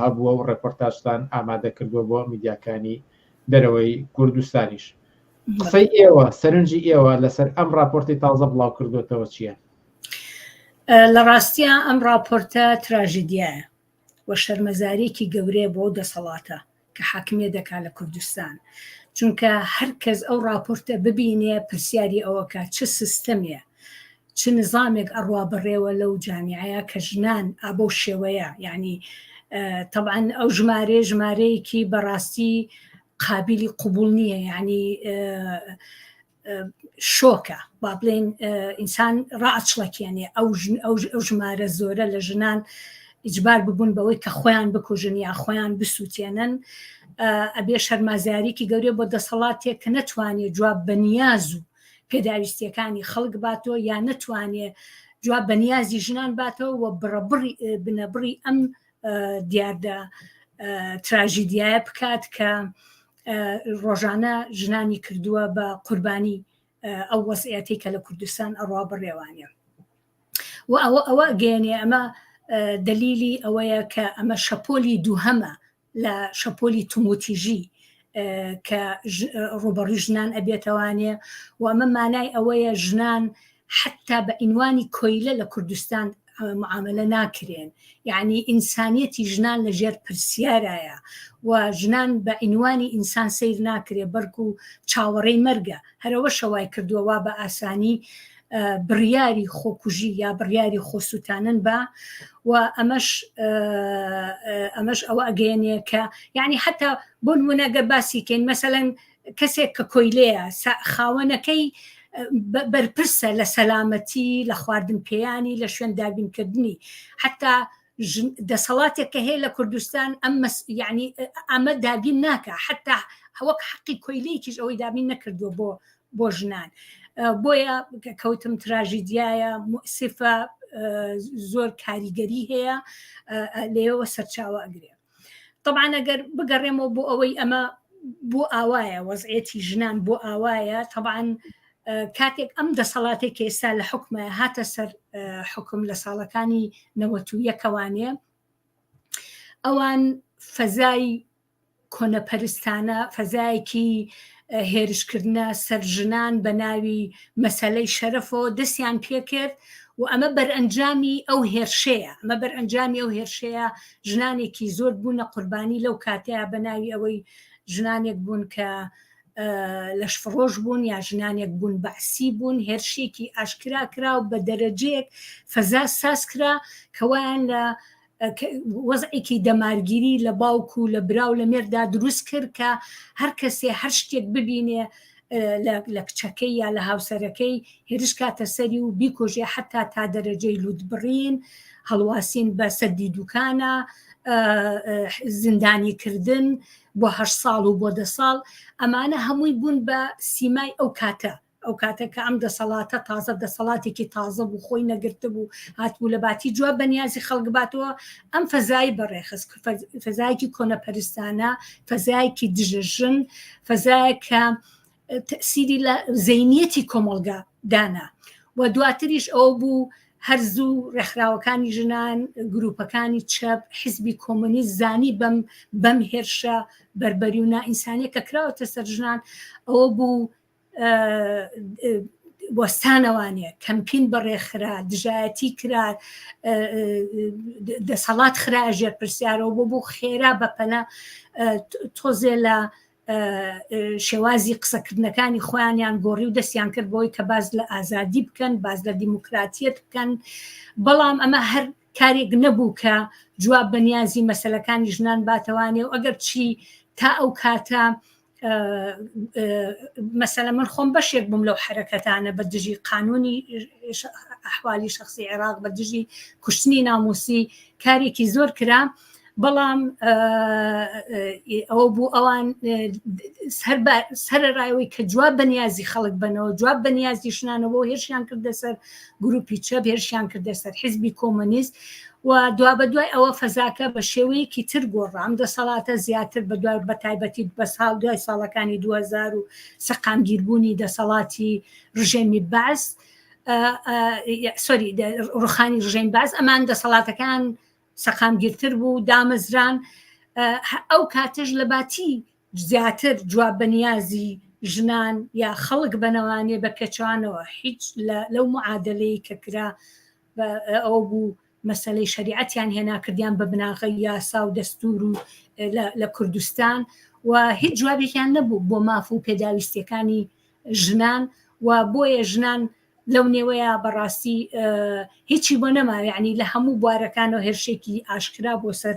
Speaker 15: هەبووە و ڕێپۆرتاژتان ئامادە کردووە بۆ میدیاکانی دەرەوەی کوردستانیش قسەی ئێوە سەرنجی ئێوە لەسەر ئەم راپۆرتی تازە بڵاو کردوێتەوە چییە؟
Speaker 4: لە ڕاستیە ئەم راپۆرتە تراژیدیایە و شەرمەزارێکی گەورەیە بۆ دەسەڵاتە کە حاکمیە دەکات لە کوردستان چونکە هەر کەس ئەو راپۆرتە ببینێ پرسیاری ئەوەکە چ سیستەمیە چ نظامێک ئەڕوا بڕێوە لەو جامیعەیە کە ژنان ئابۆ شێوەیە یعنی طبعا ئەو ژمارەیەکی بەڕاستی قابلی قبول نییە یعنی شۆکە با بڵێن ئینسان ڕائچڵەکێنێ ئەو ژمارە زۆرە لە ژنان ئیجبار ببوون بەوەی کە خۆیان بکوژن یا خۆیان بسووتێنن ئەبێ شەرمازاریکی گەورێ بۆ دەسەڵاتێک کە نەتوانێت جواب بە نیاز و پێداویستیەکانی خەڵک باتەوە یا نەتوانێت جواب بە نیازی ژنان باتەوە و بنەبڕی ئەم دیاردە تراژیدیایە بکات کە ڕۆژانە ژنانی کردووە بە قوربانی ئەو وەزعەتی کە لە کوردستان ئەڕوا بڕێوانە و ئەوە گەێنێ ئەمە دلیلی ئەوەیە کە ئەمە شەپۆلی دووهەمە لە شەپۆلی توموتیژی کە ڕوبەڕووی ژنان ئەبێتەوانێ و ئەمە مانای ئەوەیە ژنان حتا بە ئینوانی کۆیلە لە کوردستان معاملە ناکرێن یعنی ئینسانیەتی ژنان لە ژێر پرسیارایە و ژنان بە ئینوانی ئینسان سیر ناکرێ بەرگ و چاوەڕێی مەرگە هەرەوە شەوای کردووەوە بە ئاسانی بڕیاری خۆکوژی یا بڕیاری خۆسووتانن بە و ئەمەش ئەوە ئەگەێنێ کە یعنی حتا بۆ نمونەگە باسیکەین مەسەلەن کەسێک کە کۆیلەیە خاوەنەکەی بەرپرسە لە سەلامەتی لە خواردن پێیانی لە شوێن دابینکردنی حتا دەسەڵاتێک کە هەیە لە کوردستان یعنی ئەمە دابین ناکە حتا وەک حەقی کۆیلەیەکیش ئەوەی دابین نەکردووە بۆ ژنان بۆیە کەوتم تراژیدیایە مؤسفە زۆر کاریگەری هەیە لێەوە سەرچاوە ئەگرێ طبعا ئەگەر بگەڕێمەوە بۆ ئەوەی ئەمە بۆ ئاوایە وەزعەتی ژنان بۆ ئاوایە طبعا کاتێک ئەم دەسەڵاتێک کە ئێستا لە حکومە هاتە سەر حکم لە ساڵەکانی 91وانێ ئەوان فەزای کۆنەپەرستانە فەزایەکی هێرشکردنە سەر ژنان بە ناوی مەسەلەی شەرەفەوە دەستیان پێکرد و ئەمە بەرئەنجامی ئەو هێرشەیە ژنانێکی زۆر بوونە قوربانی لەو کاتەیە بە ناوی ئەوەی ژنانێک بوون کە لەشفڕۆژ بوون یا ژنانێک بوون بەعسی بوون هێرشێکی ئاشکرا کرا و بە دەرەجەیەک فەزا ساز کرا کەوایان لە وەزعێکی دەمارگیری لە باوکو لە براو لە مێردا دروست کرد کە هەر کەسێ هەر شتێک ببینێ لە کچەکەی یا لە هاوسەرەکەی هێرش کاتە سەری و بیکۆژێ حتا تا دەرەجەی لوتبڕین هەڵواسین بە سەدی دوکانە زیندانیکردن بۆ 8 ساڵ و بۆ 10 ساڵ ئەمانە هەمووی بوون بە سیمای ئەو کاتە کە ئەم دەسەڵاتە تازە دەسەڵاتێکی تازە بوو خۆی نەگرتە بوو هاتبوو لە باتی جواب بە نیازی خەڵک باتەوە ئەم فەزایی بەڕێخست فەزایەکی کۆنەپەرستانە فەزایەکی دژەژن فەزایە کە تەسیری لە زەینیەتی کۆمەڵگا دانا و دواتریش ئەوە بوو هەرزوو ڕێکخراوەکانی ژنان گروپەکانی چەپ حیزبی کۆمۆنیست زانی بەم هێرشە بەربەری و نائینسانیە کە کراوەتە سەر ژنان ئەوە بوو وەستانەوانێ کەمپین بەڕێخرا دژایەتی کرا دەسەڵات خرا ژێر پرسیارەوە بۆ خێرا بەپەنە تۆزێ لە شێوازی قسەکردنەکانی خۆیانیان گۆڕی و دەستیان کرد بۆی کە باز لە ئازادی بکەن باز لە دیموکراتیەت بکەن بەڵام ئەمە هەر کارێک نەبوو کە جواب بە نیازی مەسەلەکانی ژنان باتەوانێ و ئەگەر چی تا ئەو کاتە مەسەلە من خۆم بەشێک بووم لەو حرەکەتانە بە دژی قانونی ئەحوالی شخصی عێراق بە دژی کوشتنی ناموسی کارێکی زۆر کرا بەڵام ئەوە بوو ئەوان سەرڕایەوەی کە جواب بە نیازی خەڵک بنەوە جواب بە نیازی ژنانەوە هێرشیان کردە سەر گروپی چەپ هێرشیان کردە سەر حیزبی کۆمۆنیست و دوا بە دوای ئەوە فەزاکە بە شێوەیەکی تر گۆڕا ئەم دەسەڵاتە زیاتر بە دوای بە تایبەتی بە ساڵ دوای ساڵەکانی 2000 و سەقامگیربوونی دەسەڵاتی ڕژێمی باز سۆری ڕوخانی ڕژێمی باز ئەمان دەسەڵاتەکان سەقامگیرتر بوو دامەزران ئەو کاتژ لە باتی زیاتر جواب بە نیازی ژنان یا خەڵک بنەوانێ بە پێچوانەوە هیچ لەو معادلەی کە کرا ئەوە بوو مەسەلەی شریعەتیان هێناکردیان بە بناغی یاسا و دەستور و لە کوردستان و هیچ جوابێکیان نەبوو بۆ ماف و پێداویستیەکانی ژنان و بۆیە ژنان لەو نێوەیە بەڕاستی هیچی بۆ نەما یعنی لە هەموو بوارەکانەوە هێرشێکی ئاشکرا بۆ سەر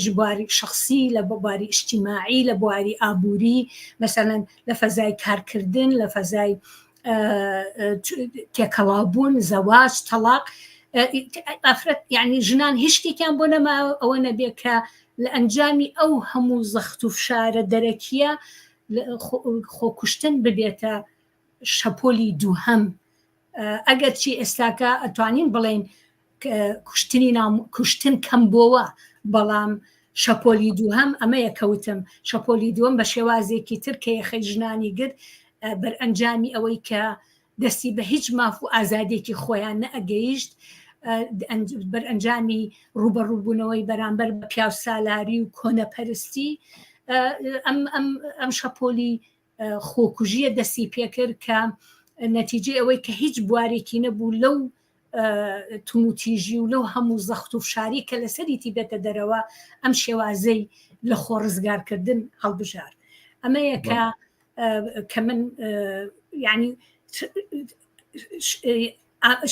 Speaker 4: ژبواری شخصی لە بواری ئیجتیماعی لە بواری ئابووری مەسەلەن لە فەزای کارکردن لە فەزای تێکەڵابوون زەواج تەلاق ئافرەت یعنی ژنان هیچ شتێکیان بۆ نەما ئەوە نەبێت کە لە ئەنجامی ئەو هەموو زەخت و فشارە دەرەکیە خۆکوشتن ببێتە شەپۆلی دووهەم. ئەگەر چی ئێستاکە ئەتوانین بڵێن کوشتن کەم بۆوە، بەڵام شەپۆلی دووهەم ئەمە یەکەوتم شەپۆلی دووەم بە شێوازێکی تر کە یەخەی ژنانی گرت بەرئەنجامی ئەوەی کە دەستی بە هیچ ماف و ئازادێکی خۆیان نەئەگەیشت، بەرئەنجامی ڕوبەڕووبوونەوەی بەرامبەر بە پیاو سالاری و کۆنەپەرستی ئەم شەپۆلی خۆکوژیە دەستی پێکرد کە نەتیجە ئەوەی کە هیچ بوارێکی نەبوو لەو توموتیژی و لەو هەموو زەخت و فشاری کە لەسەریتی بێتە دەرەوە ئەم شێوازەی لە خۆ ڕزگارکردن هەڵبژار. ئەمەیە کە من ینی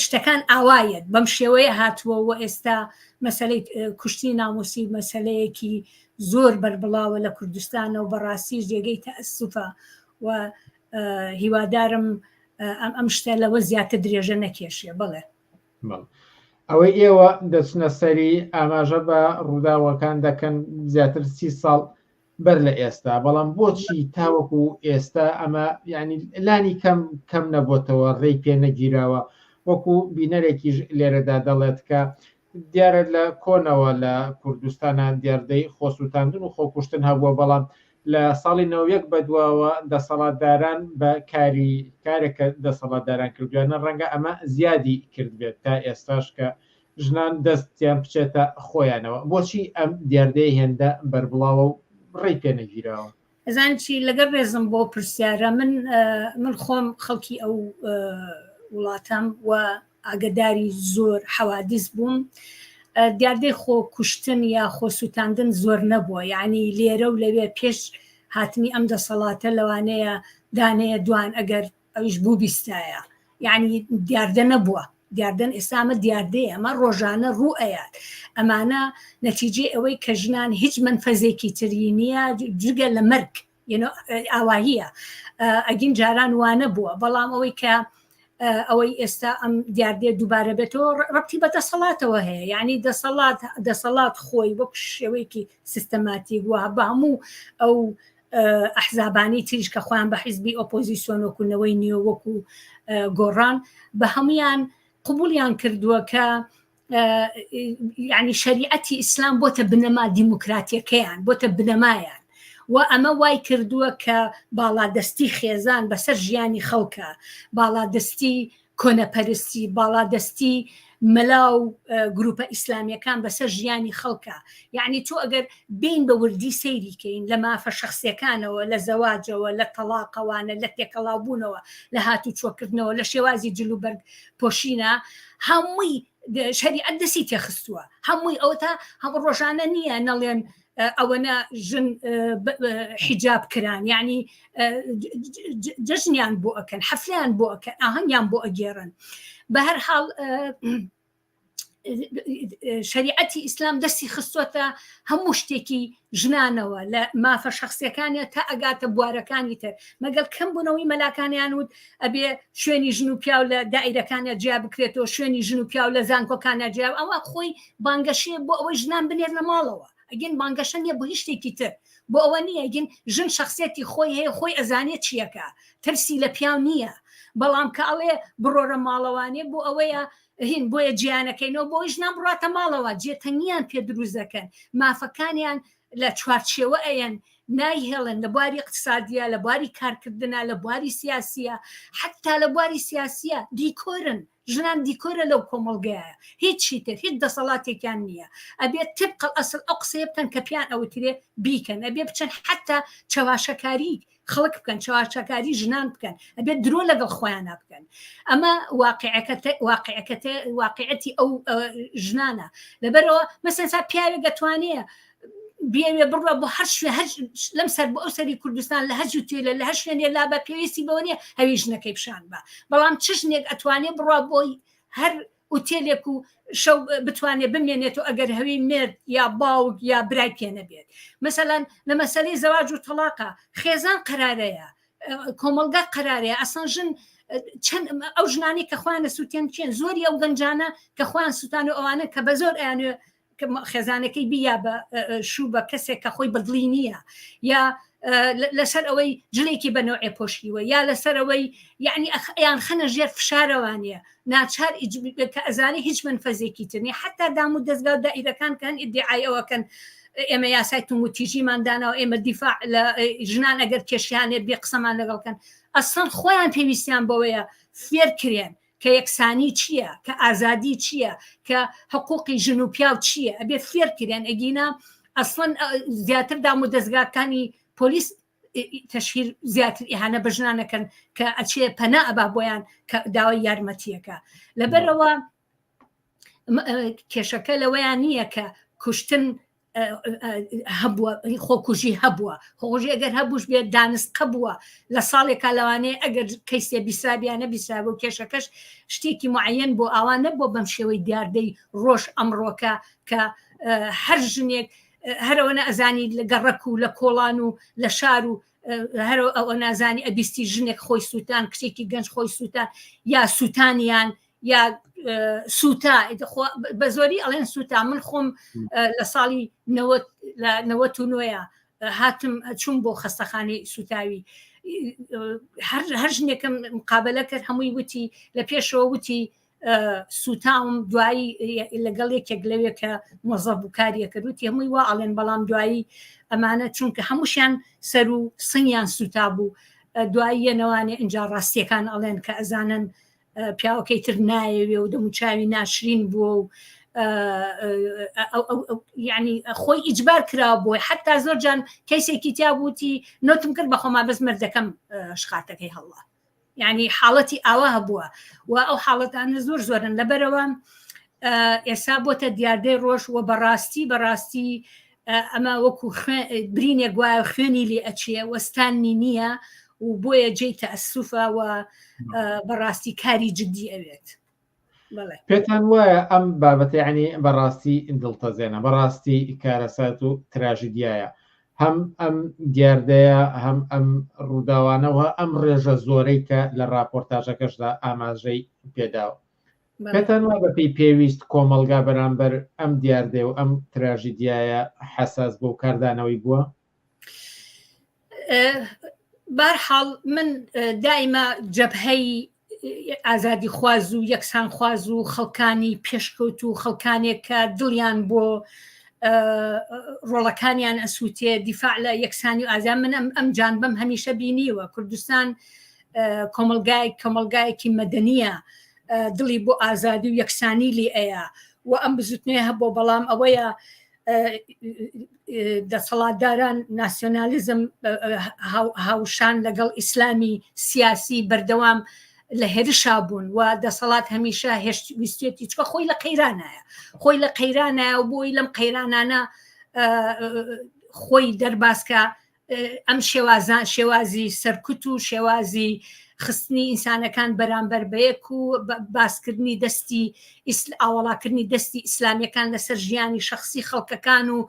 Speaker 4: شتەکان ئاوایەت بەم شێوەیە هاتووە ئێستا مەسەلەی کوشتنی ناموسی مەسەلەیەکی زۆر بەربڵاوە لە کوردستانە و بەڕاستی جێگەی تەئەسوفە و هیوادارم ئەم شتە لەوە زیاتر درێژە نەکێشێ. بڵێ
Speaker 15: ئەوەی ئێوە دەچنە سەری ئاماژە بە ڕووداوەکان دەکەن زیاتر 30 ساڵ بەر لە ئێستا، بەڵام بۆچی تاوەکو ئێستا ئەمە ینی لانی کەم نەبووتەوە ڕێی پێ نەگیراوە؟ وەکو بینەرێکی لێرەدا دەڵێت کە دیارە لە کۆنەوە لە کوردستانە دیاردەی خۆسووتاندن و خۆکوشتن هەبووە، بەڵام لە ساڵی 91 بەدواوە دەسەڵاتداران بە کارێکە دەسەڵاتداران کردویانە ڕەنگە ئەمە زیادی کرد بێت تا ئێستاش کە ژنان دەستیان بچێتە خۆیانەوە. بۆچی ئەم دیاردەی هێندە بەربڵاوە و ڕێی پێ نەگیراوە؟
Speaker 4: ئەزان چی لەگەڵ ڕێزم بۆ پرسیارە من خۆم خەڵکی ئەو وڵاتم و ئاگداری زۆر حەوادیس بووم. دیاردەی خۆ کوشتن یا خۆ سووتاندن زۆر نەبووە، یعنی لێرە و لەوێ پێش هاتنی ئەم دەسەڵاتە لەوانەیە دانەیە دوان ئەگەر ئەویش بوو بیستایە، یعنی دیاردە نەبووە. دیاردن ئێسامە دیاردەیە، ئەمە ڕۆژانە ڕوو ئەیات. ئەمانە نەتیجێ ئەوەی کە ژنان هیچ منفەزێکی تری نییە جگە لە مەرگ ئاواهیە. ئەگین جاران وانە بووە، بەڵام ئەوەی کە ئەوەی ئێستا ئەم دیاردێ دووبارە بێتەوە ڕەبتی بە دەسەڵاتەوە هەیە، یعنی دەسەڵات خۆی وەک شێوەیەکی سیستەماتیک وە بە هەموو ئەو ئەحزابانی تریش کە خۆیان بە حیزبی ئۆپۆزیسیۆن وەکوونەوەی نیوە وەکو گۆڕان بە هەمویان قبولیان کردووە کە یعنی شریعەتی ئیسلام بۆتە بنەما دیموکراتیەکەیان، بۆتە بنەمایان، و ئەمە وای کردووە کە باڵادەستی خێزان بەسەر ژیانی خەڵکە، باڵادەستی کۆنەپەرستی، باڵادەستی مەلا و گروپە ئیسلامیەکان بەسەر ژیانی خەڵکە. یعنی تۆ ئەگەر بین بە وردی سەیریکەین لە مافە شخصیەکانەوە، لە زەواجەوە، لە تەلاقەوانە، لە تێکەڵاوبوونەوە، لە هاتوو چۆکردنەوە، لە شێوازی جلوبەرگ پۆشینە، هەمووی شریعەت دەستی تێخستووە. هەمووی ئەو تا هەموو ڕۆژانە نییە نەڵێن ئەوەنە ژن حیجاب کران، یعنی جژنیان بۆ ئەکەن، حەفلیان بۆ ئەکەن، ئاهەنگیان بۆ ئەگێڕن. بە هەر حاڵ شریعەتی ئیسلام دەستی خستوەتە هەموو شتێکی ژنانەوە لە مافە شخصیەکانیە تا ئەگاتە بوارەکانی تر، مەگەڵ کەم بوونەوەی مەلاکانیان وت ئەبێ شوێنی ژن و پیاو لە دائیرەکانە جیا بکرێتەوە، شوێنی ژن و پیاو لە زانکۆکانە جیا، ئەوە خۆی بانگەشەیە بۆ ئەوەی ژنان بنێر لە ماڵەوە. ئەگەن بانگەشە نیە بۆ هیچ شتێکی تر، بۆ ئەوە نییە ئەگەن ژن شخصیەتی خۆی هەیە، خۆی ئەزانێت چیەکە، ترسی لە پیاو نییە، بەڵام کە ئەڵێ بڕۆرە ماڵەوانێ بۆ ئەوەیە هین بۆیە گیانەکەینەوە بۆی ژنان بڕاتە ماڵەوە، جێتەنگیان پێ دروست دەکەن، مافەکانیان لە چوارچێوە ئەیەن نایهێڵن لە بواری اقتصادیە، لە بواری کارکردنە، لە بواری سیاسیە، حتا لە بواری سیاسیە دیکۆرن. ژنان دیکۆرە لەو کۆمەڵگەیە، هیچی تر هیچ دەسەڵاتێکیان نییە. ئەبێت طبق الأصل ئەو قسەیە بکەن کە پیان ئەوترێ بیکەن، ئەبێ بچەن حتا چاواشەکاری خەڵک بکەن، چاواشەکاری ژنان بکەن، ئەبێت درۆ لەگەڵ خۆیانە بکەن. ئەمە واقعەتی ئەو ژنانە. لەبەرەوە مەسەن پیاوێک دەتوانێت بێوێ بڕە بۆ هەر شوێ لەم سەر بۆ ئەو سەری کوردستان لە هەج و تێلە لە هەر شوێنێ لا بە پێویستی بەوە نیە هەوی ژنەکەی پیشان بە، بەڵام چ ژنێک ئەتوانێت بڕە بۆی هەر ئوتێلێک و شەو بتوانێت بمێنێتەوە ئەگەر هەوی مرد یا باوک یا برای پێ نەبێت. مەسەلەن لە مەسەلەی زەواج و تەلاقە خێزان قەرارەیە، کۆمەلگا قەرارەیە، ئەسان ژن چەند ئەو ژنانی کە خۆیان لە سووتێن چێن زۆری ئەو گەنجانە کە خۆیان سووتان و ئەوانە کە بە زۆر ئەیانێ خێزانەکەی بیا بە شوو بە کەسێک کە خۆی بەدڵی نییە یا لەسەر ئەوەی جلێکی بە نوعێ پۆشیوە یا لەسەر ئەوەی یعنی یان خەنە ژێر فشارەوانە ناچار کە ئەزانێ هیچ منفەزێکی ترنی حتا دام و دەستگا و دائیرەکان کەن ئیدعای ئەوەکەن ئێمە یاسای توموتیژیماندانەوە ئێمە دیفاع لە ژنان ئەگەر کێشیانێت بێ قسەمان لەگەڵکەن ئەسڵ خۆیان پێویستیان بەوەیە فێر کرێن کە یەکسانی چییە کە ئازادی چییە کە حقوقی ژن و پیاو چییە ئەبێ فێر کرێن ئەگینا ئەسڵەن زیاتر دام و دەستگاکانی پۆلیس تەشهیر زیاتر ئیهانە بە ژنانەکەن کە ئەچێ پەنا ئەبا بۆیان کە داوای یارمەتیەکە لەبەرەوە کێشەکە لەوەیان نییە کە کوشتن هەبووە خۆکوژی هەبووە خۆژی ئەگەر هەبووش بێت دانسقە بووە لە ساڵێکا لەوانەیە ئەگەر کەیسێ بیسابیانە بیسابە و کێشەکەش شتێکی معەن بۆ ئاوان نەبووە بەم شێوەی دیاردەی ڕۆژ ئەمڕۆکە کە هەر ژنێک هەرەوەنە ئەزانی لە گەڕک و لە کۆڵان و لە شار و هەر ئەوە نازانی ئەبیستی ژنێک خۆی سووتان کچێکی گەنج خۆی سووتان یا سووتانیان یا سوتا بە زۆری ئەڵێن سوتا من خۆم لە ساڵی 99 هاتم چوون بۆ خەستەخانەی سوتاوی هەر ژنێکم مقابلە کرد هەمووی وتی لە پێشەوە وتی سوتاوم دوایی لەگەڵ یەکێک لەوێ کە مۆزە بووکاریە کردوتی هەمووی وا ئەڵێن بەڵام دوایی ئەمانە چونکە هەمووشیان سەر و سنگیان سوتا بوو دوایی یەنەوانێ ئینجا ڕاستیەکان ئەڵێن کە ئەزانن پیاوەکەی تر نایەوێ و دەموچاوی ناشرین بووە و یعنی خۆی ئیجبار کرا بۆی حتا زۆر جان کەسێکی تیا بووتی نۆتم کرد بەخۆما بەس مردەکەم شقاتەکەی هەڵا یعنی حاڵەتی ئاوا هەبووە و ئەو حاڵەتانە زۆر زۆرن لەبەرەوە ئێستا بۆتە دیاردەی ڕۆژ و بەڕاستی ئەمە وەکو برینێ گوایە خوێنی لێ ئەچێ وەستانی نییە و بۆیە جێی تەئەسوفە و بەڕاستی کاری جدی ئەوێت
Speaker 15: پێتان وایە ئەم بابەتە یعنی بەڕاستی دڵتەزێنە بەڕاستی کارەسات و تراژیدیایە هەم ئەم دیاردەیە هەم ئەم ڕووداوانەوە ئەم ڕێژە زۆرەی کە لە راپۆرتاژەکەشدا ئاماژەی پێداوە پێتان وا بەپی پێویست کۆمەلگا بەرامبەر ئەم دیاردێ و ئەم تراژیدیایە حەساس بۆ کاردانەوەی بووە
Speaker 4: بارحاڵ من دائما جەبهەی ئازادی خواز و یەکسان خواز و خەڵکانی پێشکەوت و خەڵکانێک کە دڵیان بۆ ڕۆڵەکانیان ئەسووتێ دیفاع لە یەکسانی و ئازاد من ئەم جانبەم هەمیشە بینیوە کوردستان کۆمەلگایەکی مەدەنیە دڵی بۆ ئازادی و یەکسانی لی ئەیە و ئەم بزوتنێ هەبوو بەڵام ئەوەیە دەسەڵاتداران ناسیۆنالیزم هاوشان لەگەڵ ئیسلامی سیاسی بەردەوام لە هێرشا بوون و دەسەڵات هەمیشە هێشتویستێتی چکە خۆی لە قەیرانایە و بۆی لەم قەیرانانە خۆی دەرباسکە ئەم شێوازی سەرکوت و شێوازی خستنی ئینسانەکان بەرامبەر بەیەک و باسکردنی دەستی ئاوەڵاکردنی دەستی ئیسلامیەکان لەسەر ژیانی شخصی خەڵکەکان و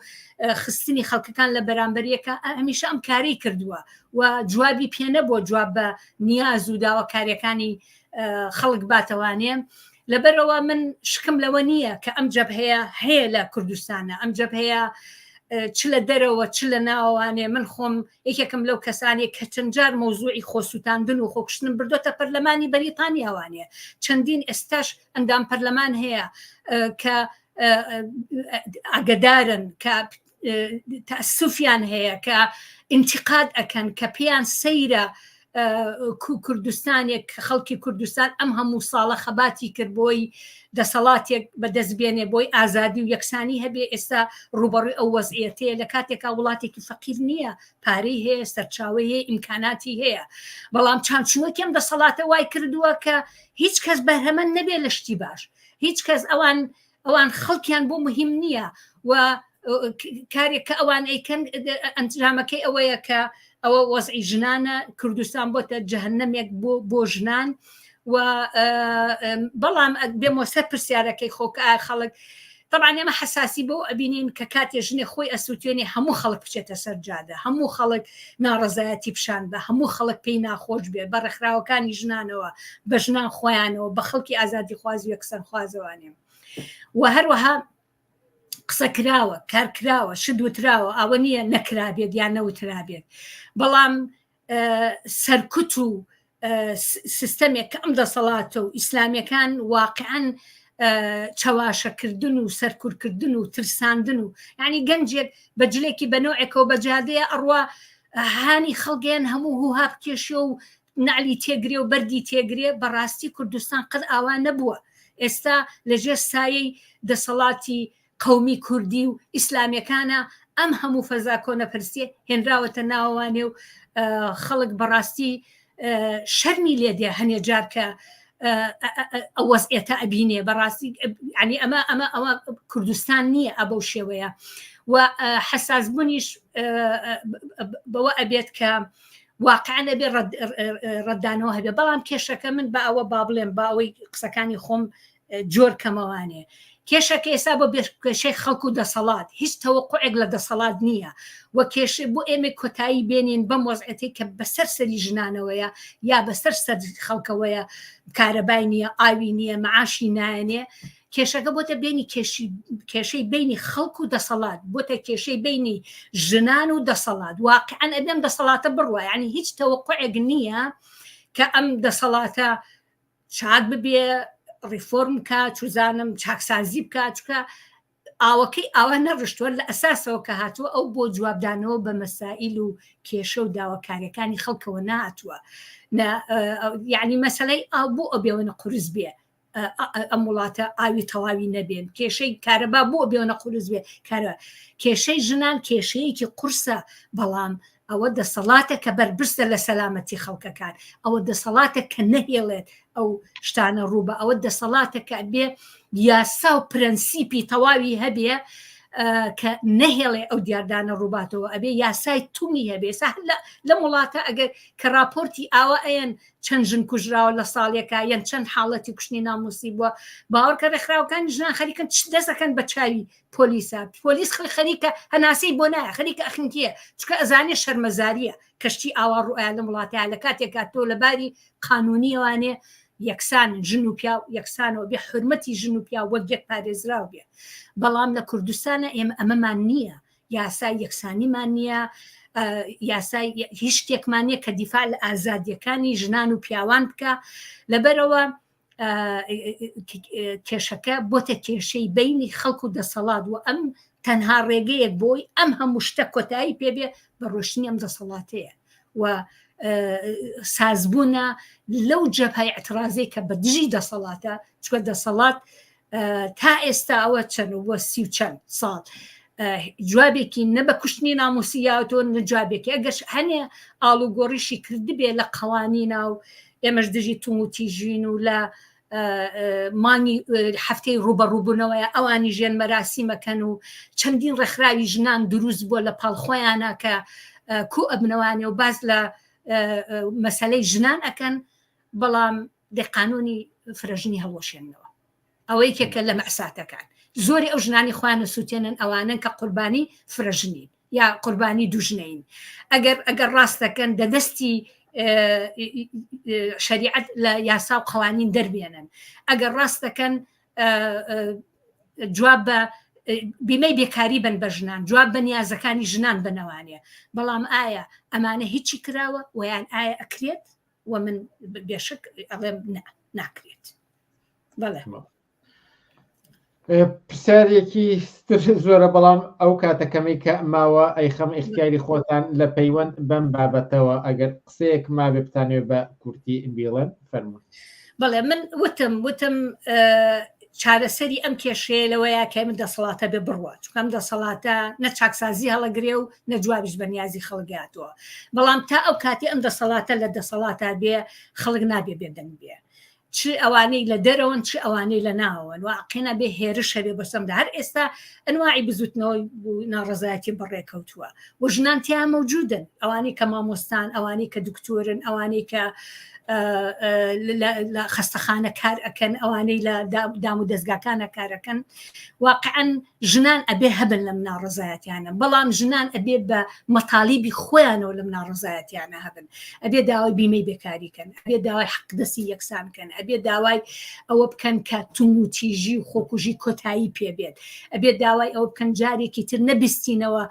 Speaker 4: خستنی خەڵکەکان لە بەرامبەریەکە هەمیشە ئەم کاری کردووە و جوابی پێ نەبووە جواب بە نیاز و داواکاریەکانی خەڵک باتەوانێ لەبەرەوە من شکم لەوە نییە کە ئەم جەبهەیە هەیە لە کوردستانە ئەم جەبهەیە چ لە دەرەوە چ لە ناوانێ من خۆم یەکێکم لەو کەسانی کە چەندجار مۆزوعی خۆسووتاندن و خۆکشتن بردۆتە پەرلەمانی بەریتانیاوانێ چەندین ئێستاش ئەندام پەرلەمان هەیە کە ئاگدارن کە تەئەسوفیان هەیە کە ئینتیقاد ئەکەن کە پێیان سەیرە کوردستانێک خەڵکی کوردستان ئەم هەموو ساڵە خەباتی کرد بۆی دەسەڵاتێک بەدەستبێنێ بۆی ئازادی و یەکسانی هەبێ ئێستا ڕوبەڕووی ئەو وەزعیەتەیە لە کاتێکا وڵاتێکی فەقیر نییە پارەی هەیە سەرچاوی هەیە ئیمکاناتی هەیە بەڵام چانچووەکەم دەسەڵاتە وای کردووە کە هیچ کەس بەرهەمە نەبێ لە شتی باش هیچ کەس ئەوان خەڵکیان بۆ مهم نییە و کارێک کە ئەوان ئەیکەن ئەنجامەکەی ئەوەیە کە ئەوە وەزعی ژنانە کوردستان بۆتە جەهەنەمێک بۆ ژنان و بەڵام بێمە سەر پرسیارەکەی خۆکە خەڵک طبعا ئێمە حساسی بۆ ئەبینین کە کاتێ ژنێ خۆی ئەسووتێنێ هەموو خەڵک بچێتە سەرجادە، هەموو خەڵک ناڕەزایەتی پیشان بە، هەموو خەڵک پێی ناخۆش بێت بە ڕێکخراوەکانی ژنانەوە، بە ژنان خۆیانەوە، بە خەڵکی ئازادی خوازی و یەکسەر خوازەوانێ. و هەروەها قسە کراوە، کارکراوە، شدوتراوە، ئەوە نییە نەکرابێت یان نەوترابێت، بەڵام سەرکوت و سیستەمێک کە ئەم دەسەڵاتە و ئیسلامیەکان واقعاً چاواشەکردن و سەرکوورکردن و ترساندن و یعنی گەنجێک بەجلێکی بەنەوەیەکەوە بەجادەیە ئەڕوا هانی خەڵگەیان هەموو هوها بکێشێ و نعلی تێگرێ و بەردی تێگرێ. بەڕاستی کوردستان قەت ئاوا نەبووە. ئێستا لەژێر سایەی دەسەڵاتی قەومی کوردی و ئیسلامیەکانە ئەم هەموو فەزا کۆنەپەرستیە هێنراوەتە ناوانێ و خەڵک بەڕاستی شەرمی لێدێ هەنێ جار کە ئەوەز ئێتا ئەبینێ بەڕاستی ینی ئەمە کوردستان نییە ئەبە و شێوەیە و حساسبوونیش بەوە ئەبێت کە واقعاً ئەبێ ڕەدانەوە هەبێ. بەڵام کێشەکە من بە ئەوە با بڵێم بە ئەوەی قسەکانی خۆم جۆر کەمەوانێ کێشەکە ئێستا بۆ کێشەی خەڵک و دەسەڵات هیچ تەوەقعێک لە دەسەڵات نییە و کێشە بۆ ئێمە کۆتایی بێنین بەم وەزعەتی کە بەسەر سەری ژنانەوەیە یا بەسەر سەر خەڵکەوەیە، کارەبای نییە، ئاوی نییە، مەعاشی نایەنێ. کێشەکە بۆتە بینی کێشەی بینی خەڵک و دەسەڵات، بۆتە کێشەی بینی ژنان و دەسەڵات. واقعاً ئەبێم دەسەڵاتە بڕوە، یعنی هیچ تەوەقعێک نییە کە ئەم دەسەڵاتە چاک ببێ، ریفۆرم کە چوزانم چاکسازی بکات چکە ئاوەکەی ئاوا نەڕشتووە لە ئەساسەوە کە هاتووە ئەو بۆ جوابدانەوە بە مەسائیل و کێشە و داواکاریەکانی خەڵکەوە نهاتووە. یعنی مەسەلەی ئاو بۆ ئەبێوەنە قورس بێ، ئەم وڵاتە ئاوی تەواوی نەبێن، کێشەی کارەبا بۆ ئەبێوەنە قورس بێ، کێشەی ژنان کێشەیەکی قورسە، بەڵام ئەوە دەسەڵاتە کە بەربرسە لە سەلامەتی خەڵکەکان، ئەوە دەسەڵاتە کە نەهێڵێت ئەو شتانە ڕووبە، ئەوە دەسەڵاتە کە بێ یاسا و پرەنسیپی تەواوی هەبێ کە نەهێڵێ ئەو دیاردانە ڕووباتەوە، ئەبێ یاسای تومی هەبێ. لە وڵاتە ئەگەر کە راپۆرتی ئاوا ئەیەن چەند ژن کوژراوە لە ساڵێکە یان چەند حاڵەتی کوشتنی ناموسی بووە، باوەڕکە ڕێکخراوەکانی ژنان خەریکن دەستەکەن بە چاوی پۆلیسە، پۆلیس خەریکە هەناسەی بۆ نایە، خەریکە ئەخنتیە چکە ئەزانێ شەرمەزاریە کەشتی ئاوا ڕوئە لە وڵاتەیە لە کاتێکا تۆ لەباری قانونیەوانێ یەکسان ژن و پیا یەکسانەوە بێ، حرمەتی ژن و پیا وەک یەک پارێزراو بێ. بەڵام لە کوردستانە ئێمە ئەمەمان نییە، یاسای یەکسانیمان نییە، یاسای هیچ شتێکمان نییە کە دیفاع لە ئازادیەکانی ژنان و پیاوان بکە. لەبەرەوە کێشەکە بۆتە کێشەی بینی خەڵک و دەسەڵات و ئەم تەنها ڕێگەیەک بۆی ئەم هەموو شتە کۆتایی پێبێ بە ڕۆشنی ئەم دەسەڵاتەیە و سازبوونە لەو جەبهەی ئەترازەی کە بە دژی دەسەڵاتە، چکە دەسەڵات تا ئێستا ئەوە چەند وە 30 و چەند ساڵ جوابێکی نە بە کوشتنی ناموسیاتۆ نەجوابێکی ئەگەش هەنێ ئاڵوگۆڕیشی کردبێ لە قەوانینە و ئێمەش دژی توم و تیژین و لە مانگی هەفتەی ڕوبەڕووبوونەوەیە ئەوانی ژێن مەراسیمەکەن و چەندین ڕێکخراوی ژنان دروست بووە لە پاڵخۆیانە کە کو ئەبنەوانێ و باز لە مەسەلەی ژنان ئەکەن، بەڵام دەقانونی فرەژنی هەڵۆشێنەوە ئەوە یەکێکە لە مەساتەکان. زۆری ئەو ژنانی خۆیانە سووتێنن ئەوانن کە قوربانی فرەژنین یا قوربانی دوژنین. ئەگەر ڕاستەکەن دەدەستی شریعەت لە یاسا و قەوانین دەربێنن، ئەگەر ڕاستەکەن جواب بە بیمەی بێکاری بن بە ژنان، جواب بە نیازەکانی ژنان بنەوانێ. بەڵام ئایا ئەمانە هیچی کراوە ویان ئایا ئەکرێت؟ و من بێشک ئەڵێم ناکرێت. بەڵێ
Speaker 15: پرسیارێکی زۆرە، بەڵام ئەو کاتەکەمی کە ماوە ئەیخەم اختیاری خۆتان لە پەیوەند بەم بابەتەوە ئەگەر قسەیەک ما بێ بتانێ بە کورتی بیڵێن فەرموون.
Speaker 4: بەڵێ من وتم چارەسەری ئەم کێشەیە لەوەیە کە من دەسەڵاتە بێ بڕوە، چکەم دەسەڵاتە نە چاکسازی هەڵەگرێ و نەجوابش بە نیازی خەڵگاتەوە. بەڵام تا ئەو کاتی ئەم دەسەڵاتە لە دەسەڵاتە بێ خەڵک نابێ بێدەنگ بێ. چ ئەوانەی لە دەرەوەن چ ئەوانەی لە ناوەن واقعنا بێ هێرش هەبێ بەسەمدا هەر ئێستا ئەنواعی بزوتنەوەی ناڕزایەتی بەڕێکەوتووە و ژنان تیا مەوجودن ئەوانەی کە مامۆستان ئەوانەی کە دکتۆرن ئەوانەی کە لە خەستەخانە کار ئەەکەن ئەوانەی لە دام و دەستگاکانە کارەکەن واقعا ژنان ئەبێ هەبن لەم ناڕزایەتیانە بەڵام ژنان ئەبێ بە مەتالیبی خۆیانەوە لەم ناڕزایەتیانە هەبن ئەبێ داوای بیمەی بێکاریکەن ئەبێ داوای حەقدەستی یەکسانکەن ئەبێ داوای ئەوە بکەن کە تون و تیژی و خۆکوژی کۆتایی پێبێت ئەبێ داوای ئەوە بکەن جارێکی تر نەبیستینەوە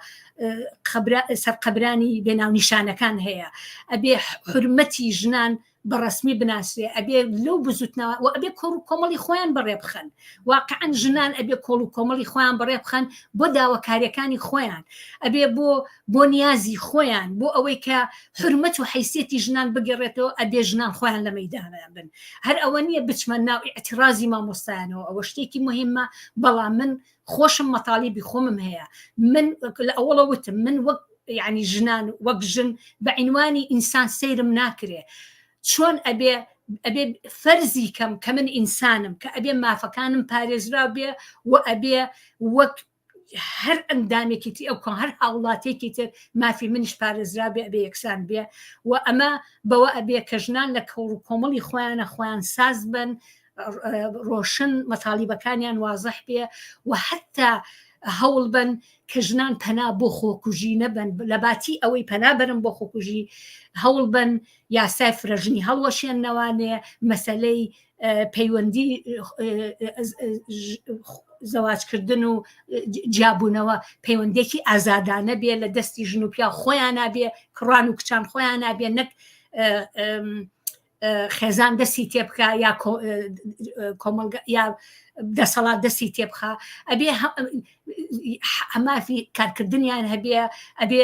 Speaker 4: سەرقەبرانی بێناونیشانەکان هەیە ئەبێ حرمەتی ژنان بەڕسمی بناسرێ ئەبێ لەو بزوتنەوە و ئەبێ کۆڵ و کۆمەڵی خۆیان بەڕێ بخەن واقعا ژنان ئەبێ کۆڵ و کۆمەڵی خۆیان بەڕێ بخەن بۆ داواکاریەکانی خۆیان ئەبێ بۆ نیازی خۆیان بۆ ئەوەی کە حرمەت و حیسێتی ژنان بگەڕێتەوە ئەبێ ژنان خۆیان لە مەیدانیان بن هەر ئەوە نییە بچمە ناو ئەتیرازی مامۆستایانەوە ئەوە شتێکی مهمە بەڵام من خۆشم مەتالیبی خۆمم هەیە من لە ئەوڵە وتم من وەک یعنی ژنان وەک ژن بە عینوانی ئینسان سەیرم ناکرێ چۆن ئەبێ فەرزی کەم کە من ئینسانم کە ئەبێ مافەکانم پارێزرا بێ و ئەبێ وەک هەر ئەندامێکی ئەو کۆن هەر هاوڵاتێکی تر مافی منیش پارێزرا بێ ئەبێ یەکسان بێ و ئەمە بەوە ئەبێ کە ژنان لە کەڵ و کۆمەڵی خۆیانە خۆیان ساز بن ڕۆشن مەتالیبەکانیان وازەح بێ و حتا هەوڵ بن کە ژنان پەنا بۆ خۆکوژی نەبن لە باتی ئەوەی پەنا بەرن بۆ خۆکوژی هەوڵ بن یاسای فرەژنی هەڵوەشێننەوانێ مەسەلەی پەیوەندی زەواجکردن و جیابوونەوە پەیوەندێکی ئازادانە بێ لە دەستی ژن و پیا خۆیان نابێ کڕان و کچان خۆیان نابێ نەک خێزان دەستی تێبکە یا کۆمەلگا یا دەسەڵات دەستی تێبخە ئەبێ هەمافی کارکردنیان هەبێ ئەبێ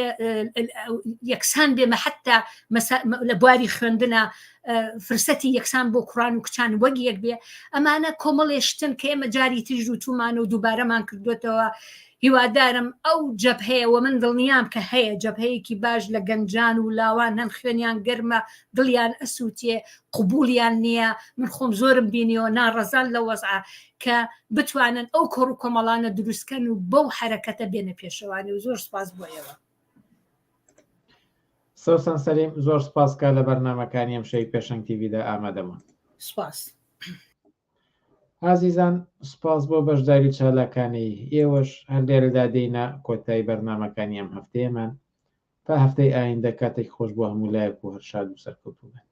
Speaker 4: یەکسان بێمە حتا لە بواری خوێندنە فرسەتی یەکسان بۆ کوڕان و کچان وەک یەک بێ ئەمانە کۆمەڵێشتن کە ئێمە جاری تریژ و تومان و دووبارەمان کردوێتەوە هیوادارم ئەو جەبهەیەوە من دڵنیام کە هەیە جەبهەیەکی باش لە گەنجان و لاوان هەن خوێنیان گەرمە دڵیان ئەسووتێ قوبولیان نییە من خۆم زۆرم بینیەوە ناڕەزان لە وەزع کە بتوانن ئەو کۆڕ و کۆمەڵانە دروستکەن و بەو حرەکەتە بێنە پێشەوانی و زۆر سپاس بۆیەوە
Speaker 15: سەوسان سەلیم زۆر سپاسکە لە بەرنامەکانی ئەم شەی پێشەنگ تیڤیدا ئامادەمان
Speaker 4: سپاس
Speaker 15: ئازیزان سپاس بۆ بەشداری چالاکانی ئێوەش هەر لێرەدا دێینە کۆتایی بەرنامەکانی ئەم هەفتەیەمان تا هەفتەی ئایندە کاتێک خۆش بۆ هەموو لایەک و هەر شاد و سەرکەوتوو بن